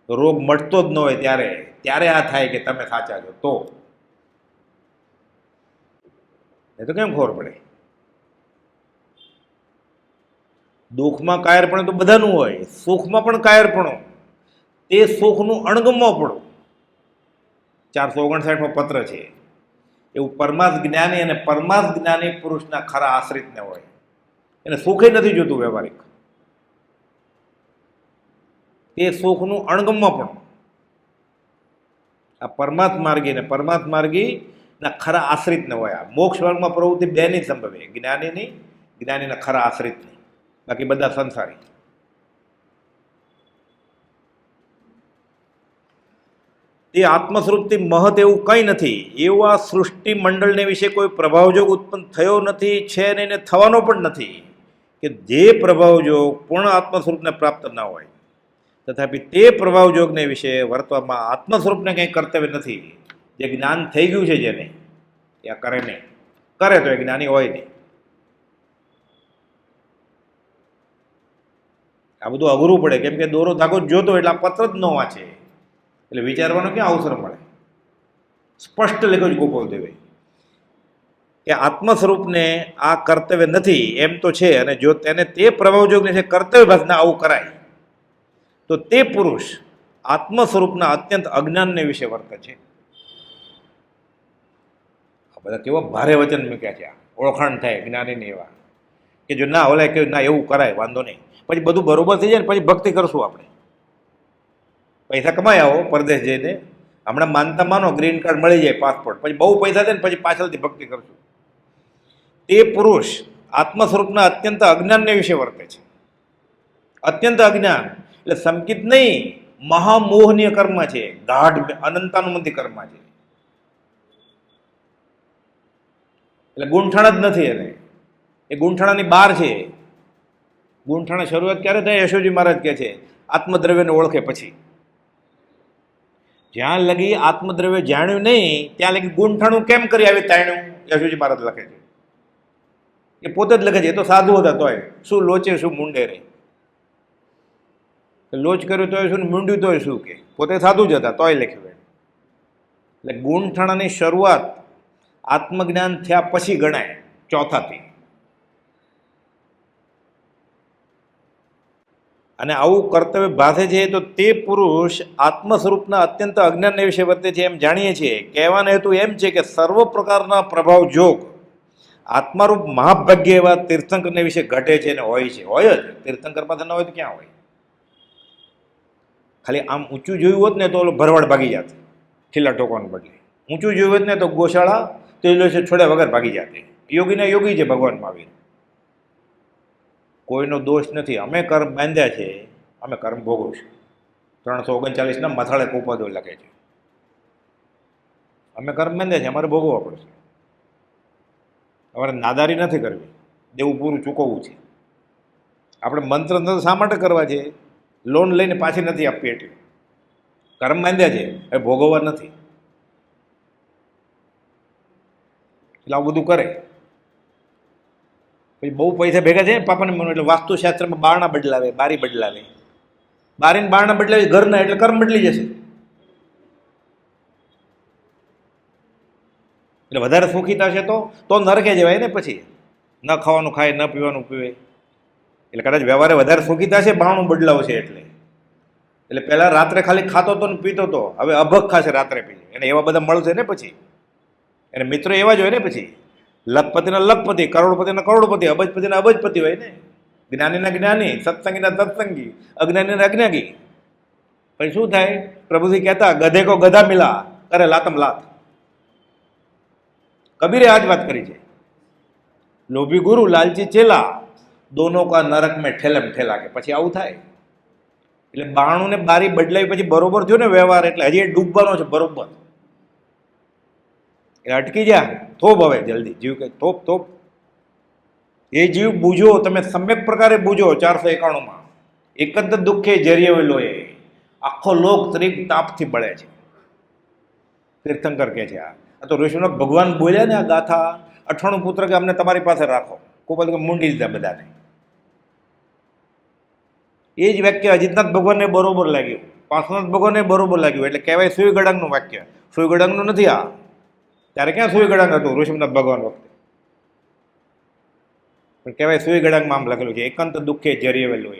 રોગ મટતો જ ન હોય ત્યારે, ત્યારે આ થાય કે તમે સાચા છો. તો એ તો કેમ ખબર પડે? દુઃખમાં કાયરપણું તો બધાનું હોય, સુખમાં પણ કાયરપણું. તે સુખનું અણગમવા પડો. 459મો પત્ર છે. એવું પરમાર્થ જ્ઞાની અને પરમાર્થ જ્ઞાની પુરુષના ખરા આશ્રિતને હોય. એને સુખે નથી જોતું વ્યવહારિક. તે સુખનું અણગમવા પણ આ પરમાર્થ માર્ગી અને પરમાર્થ માર્ગીના ખરા આશ્રિતને હોય. આ મોક્ષ વર્ગમાં પ્રવૃત્તિ બેની સંભવે, જ્ઞાનીની, જ્ઞાનીના ખરા આશ્રિતની. બાકી બધા સંસારી. તે આત્મ સ્વરૂપથી મહત એવું કંઈ નથી. એવું આ સૃષ્ટિ મંડળને વિશે કોઈ પ્રભાવજોગ ઉત્પન્ન થયો નથી, છે ને એને થવાનો પણ નથી કે જે પ્રભાવજોગ પૂર્ણ આત્મ સ્વરૂપને પ્રાપ્ત ન હોય. તથાપિ તે પ્રભાવજોગને વિશે વર્તવામાં આત્મ સ્વરૂપને કંઈ કર્તવ્ય નથી. જે જ્ઞાન થઈ ગયું છે જેને, એ આ કરે નહીં. કરે તો એ જ્ઞાની હોય નહીં. આ બધું અઘરું પડે, કેમ કે દોરો ધાગો જોતો એટલે આ પત્ર જ ન વાંચે એટલે વિચારવાનો ક્યાં અવસર મળે. સ્પષ્ટ લખ્યું છે કુપોદેવે કે આત્મ સ્વરૂપને આ કર્તવ્ય નથી એમ તો છે, અને જો તેને તે પ્રભાવજોગને છે કર્તવ્ય ભાસના આવું કરાય તો તે પુરુષ આત્મ સ્વરૂપના અત્યંત અજ્ઞાનને વિશે વર્તે છે. આ બધા કેવા ભારે વચન મૂક્યા છે. ઓળખાણ થાય જ્ઞાનીને એવા કે જો ના ઓલા કે ના એવું કરાય વાંધો નહીં, પછી બધું બરોબર થઈ જાય ને પછી ભક્તિ કરશું આપણે. પૈસા કમાઈ આવો પરદેશ જઈને, હમણાં માનતા માનો ગ્રીન કાર્ડ મળી જાય, પાસપોર્ટ, પછી બહુ પૈસા થાય ને પછી પાછળથી ભક્તિ કરશું. તે પુરુષ આત્મ સ્વરૂપના અત્યંત અજ્ઞાનને વિશે વર્તે છે. અત્યંત અજ્ઞાન એટલે સંકિત નહીં, મહામોહનીય કર્મ છે, ગાઢ અનંતાનુમંતી કર્મ છે. એટલે ગૂંઠણ જ નથી એને, એ ગૂંઠણાની બહાર છે. ગૂંઠણ શરૂઆત ક્યારે થાય? યશોજી મહારાજ કહે છે આત્મદ્રવ્યને ઓળખે પછી. જ્યાં લગી આત્મદ્રવ્ય જાણ્યું નહીં ત્યાં લગી ગૂંઠણું કેમ કરી આવી તાણ્યું? યશોજી મહારાજ લખે છે, એ પોતે જ લખે છે. એ તો સાધુ હતા તોય શું લોચે શું મૂંડે રે, લોચ કર્યું તોય શું, મૂંડ્યું તોય શું, કે પોતે સાધુ જ હતા તોય લખ્યું. એટલે ગૂંઠણની શરૂઆત આત્મજ્ઞાન થયા પછી ગણાય, ચોથાથી. અને આવું કર્તવ્ય ભાસે છે તો તે પુરુષ આત્મ સ્વરૂપના અત્યંત અજ્ઞાન વિશે વર્તે છે એમ જાણીએ છીએ. કહેવાનો હેતુ એમ છે કે સર્વ પ્રકારના પ્રભાવ જોગ આત્મારૂપ મહાભાગ્ય એવા તીર્થંકરને વિશે ઘટે છે અને હોય છે. હોય જ, તીર્થંકર પાસે ન હોય તો ક્યાં હોય? ખાલી આમ ઊંચું જોયું હોત ને તો ઓલો ભરવાડ ભાગી જાત, ખીલા ટોકવાને બદલે. ઊંચું જોયું હોત ને તો ગોશાળા તેલો છે છોડ્યા વગર ભાગી જાતે. યોગીના યોગી છે ભગવાન મહાવીર. કોઈનો દોષ નથી. અમે કર્મ બાંધ્યા છે, અમે કર્મ ભોગવશું. 339 મથાળે કોપાદો લખે છે. અમે કર્મ બાંધ્યા છે, અમારે ભોગવવા પડશે. અમારે નાદારી નથી કરવી, દેવું પૂરું ચૂકવવું છે. આપણે મંત્ર શા માટે કરવા છે? લોન લઈને પાછી નથી આપવી એટલી. કર્મ બાંધ્યા છે, એ ભોગવવા નથી. એટલે આવું બધું કરે. પછી બહુ પૈસા ભેગા છે ને પાપાને મનો, એટલે વાસ્તુશાસ્ત્રમાં બારણા બદલાવે, બારી બદલાવે. બારીને બારણા બદલાવે ઘરના, એટલે કર્મ બદલી જશે. એટલે વધારે સુખી થશે તો નરકે જવાય ને. પછી ન ખાવાનું ખાય, ન પીવાનું પીવે. એટલે કદાચ વ્યવહારે વધારે સુખી થશે, બારણું બદલાવશે. એટલે પહેલાં રાત્રે ખાલી ખાતો હતો ને પીતો હતો, હવે અભગ ખાશે રાત્રે પી. એને એવા બધા મળશે ને પછી. એને મિત્રો એવા જ હોય ને પછી. લખપતિના લખપતિ, કરોડપતિના કરોડપતિ, અબજપતિના અબજપતિ હોય ને. જ્ઞાનીના જ્ઞાની, સત્સંગીના સત્સંગી, અજ્ઞાનીના અજ્ઞાની. પછી શું થાય? પ્રભુજી કહેતા ગધે કો ગધા મિલા કરે લાતમ લાત. કબીરે આ જ વાત કરી છે. લોભી ગુરુ લાલચી ચેલા, દોનો કા નરક મેં ઠેલમ ઠેલા. કે પછી આવું થાય. એટલે બાણું ને બારી બદલાવી પછી બરોબર થયો ને વ્યવહાર, એટલે હજી એ ડૂબવાનો છે બરોબર. એટલે અટકી જા, થોપ હવે જલ્દી જીવ કે થોપ. એ જીવ બૂજો, તમે સમ્યક પ્રકારે બૂજો. 491 એક જ દુઃખે જરિયેલો એ આખો લોક ત્રિક તાપથી બળે છે. તીર્થંકર કે છે આ તો ઋષિનાથ ભગવાન બોલ્યા ને આ ગાથા. 98 પુત્ર કે અમને તમારી પાસે રાખો. કોઈ બધું મૂંડી દીધા બધાને. એ જ વાક્ય અજીતનાથ ભગવાનને બરોબર લાગ્યું, પાર્શ્વનાથ ભગવાનને બરોબર લાગ્યું. એટલે કહેવાય સુઈ ગડાંગનું વાક્ય. સુઈ ગડાંગનું નથી આ. ત્યારે ક્યાં સુઈ ગડાંગ હતું ઋષિનાથ ભગવાન વખતે? પણ કહેવાય સુઈ ગડાંગમાં આમ લખેલું છે એકાંત દુઃખે જરિયેલો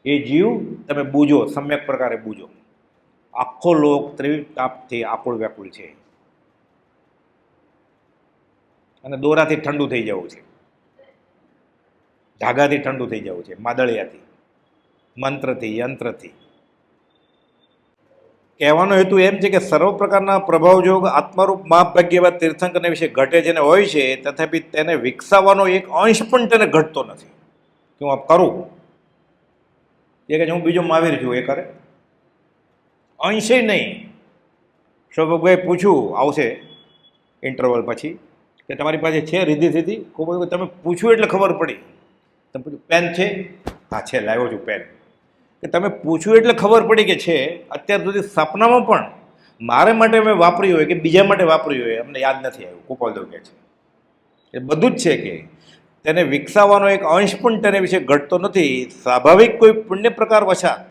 એ જીવ તમે બૂજો, સમ્યક પ્રકારે બૂજો. આખો લોક ત્રિવિધ તાપથી આકુળ વ્યાકુળ છે. અને દોરાથી ઠંડુ થઈ જવું છે, ધાગાથી ઠંડુ થઈ જવું છે, માદળિયાથી, મંત્રથી, યંત્રથી. કહેવાનો હેતુ એમ છે કે સર્વ પ્રકારના પ્રભાવયોગ આત્મારૂપ મહાભાગ્ય એવા તીર્થંકરને વિશે ઘટે છે ને હોય છે, તથાપી તેને વિકસાવવાનો એક અંશ પણ તેને ઘટતો નથી કે હું આ કરું. એ કે હું બીજો મહાવીર છું, એ કરે અંશે નહીં. શોભકભાઈ પૂછ્યું આવશે ઇન્ટરવલ પછી કે તમારી પાસે છે રીધી સીધી? ખૂબ તમે પૂછ્યું એટલે ખબર પડી. તમે પૂછ્યું પેન છે? હા છે, લાવ્યો છું પેન. કે તમે પૂછ્યું એટલે ખબર પડી કે છે. અત્યાર સુધી સપનામાં પણ મારે માટે મેં વાપર્યું હોય કે બીજા માટે વાપર્યું હોય અમને યાદ નથી આવ્યું. કુપાલદેવ કહે છે એ બધું જ છે કે તેને વિકસાવવાનો એક અંશ પણ તેને વિશે ઘટતો નથી. સ્વાભાવિક કોઈ પુણ્ય પ્રકાર વછાત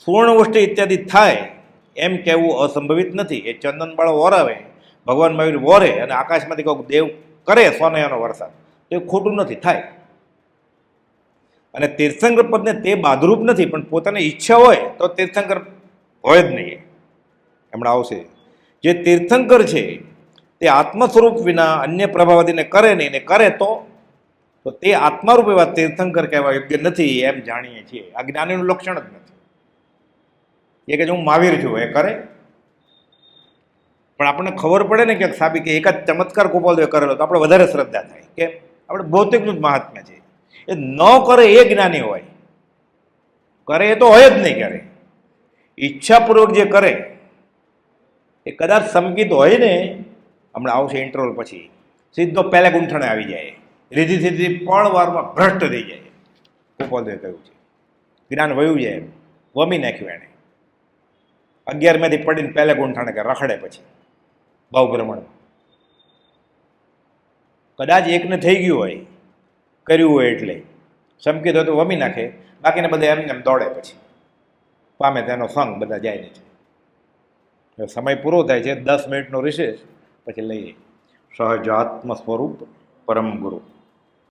સુવર્ણ વૃષ્ટિ ઇત્યાદિ થાય એમ કહેવું અસંભવિત નથી. એ ચંદનબાળો વોરાવે, ભગવાન મહાવીર વોરે અને આકાશમાંથી કોઈક દેવ કરે સોનાયાનો વરસાદ, તો એ ખોટું નથી, થાય. અને તીર્થંકર પદને તે બાધરૂપ નથી, પણ પોતાની ઈચ્છા હોય તો તીર્થંકર હોય જ નહીં. હમણાં આવશે. જે તીર્થંકર છે તે આત્મ સ્વરૂપ વિના અન્ય પ્રભાવાદીને કરે નહીં, ને કરે તો તો તે આત્મારૂપ એવા તીર્થંકર કહેવા યોગ્ય નથી એમ જાણીએ છીએ. આ જ્ઞાનીનું લક્ષણ જ નથી. એ કે હું મહાવીર છું એ કરે, પણ આપણને ખબર પડે ને કે સાબિત કે એક જ ચમત્કાર ગોપાલદેવે કરેલો તો આપણે વધારે શ્રદ્ધા થાય કે આપણે ભૌતિકનું જ મહાત્મ્ય છે. એ ન કરે એ જ્ઞાની હોય, કરે એ તો હોય જ નહીં. કરે ઈચ્છાપૂર્વક જે કરે એ કદાચ સમકિત હોય ને, હમણાં આવશે ઇન્ટરવલ પછી સીધો પહેલે ગુંઠણે આવી જાય, રીધી સીધી પણ વારમાં ભ્રષ્ટ થઈ જાય. ગોપાલદેવે કહ્યું છે જ્ઞાન વયું જાય, વમી નાખ્યું એણે. 11માંથી પડીને પહેલે ગુંઠણે કે રખડે પછી ભાવ ભ્રમણ. કદાચ એકને થઈ ગયું હોય, કર્યું હોય એટલે સમકિત હોય તો વમી નાખે, બાકીને બધા એમને એમ દોડે પછી પામે તેનો સંગ બધા જાય છે. સમય પૂરો થાય છે, 10 મિનિટનો રિસેસ પછી લઈએ. સહજાત્મ સ્વરૂપ પરમ ગુરુ.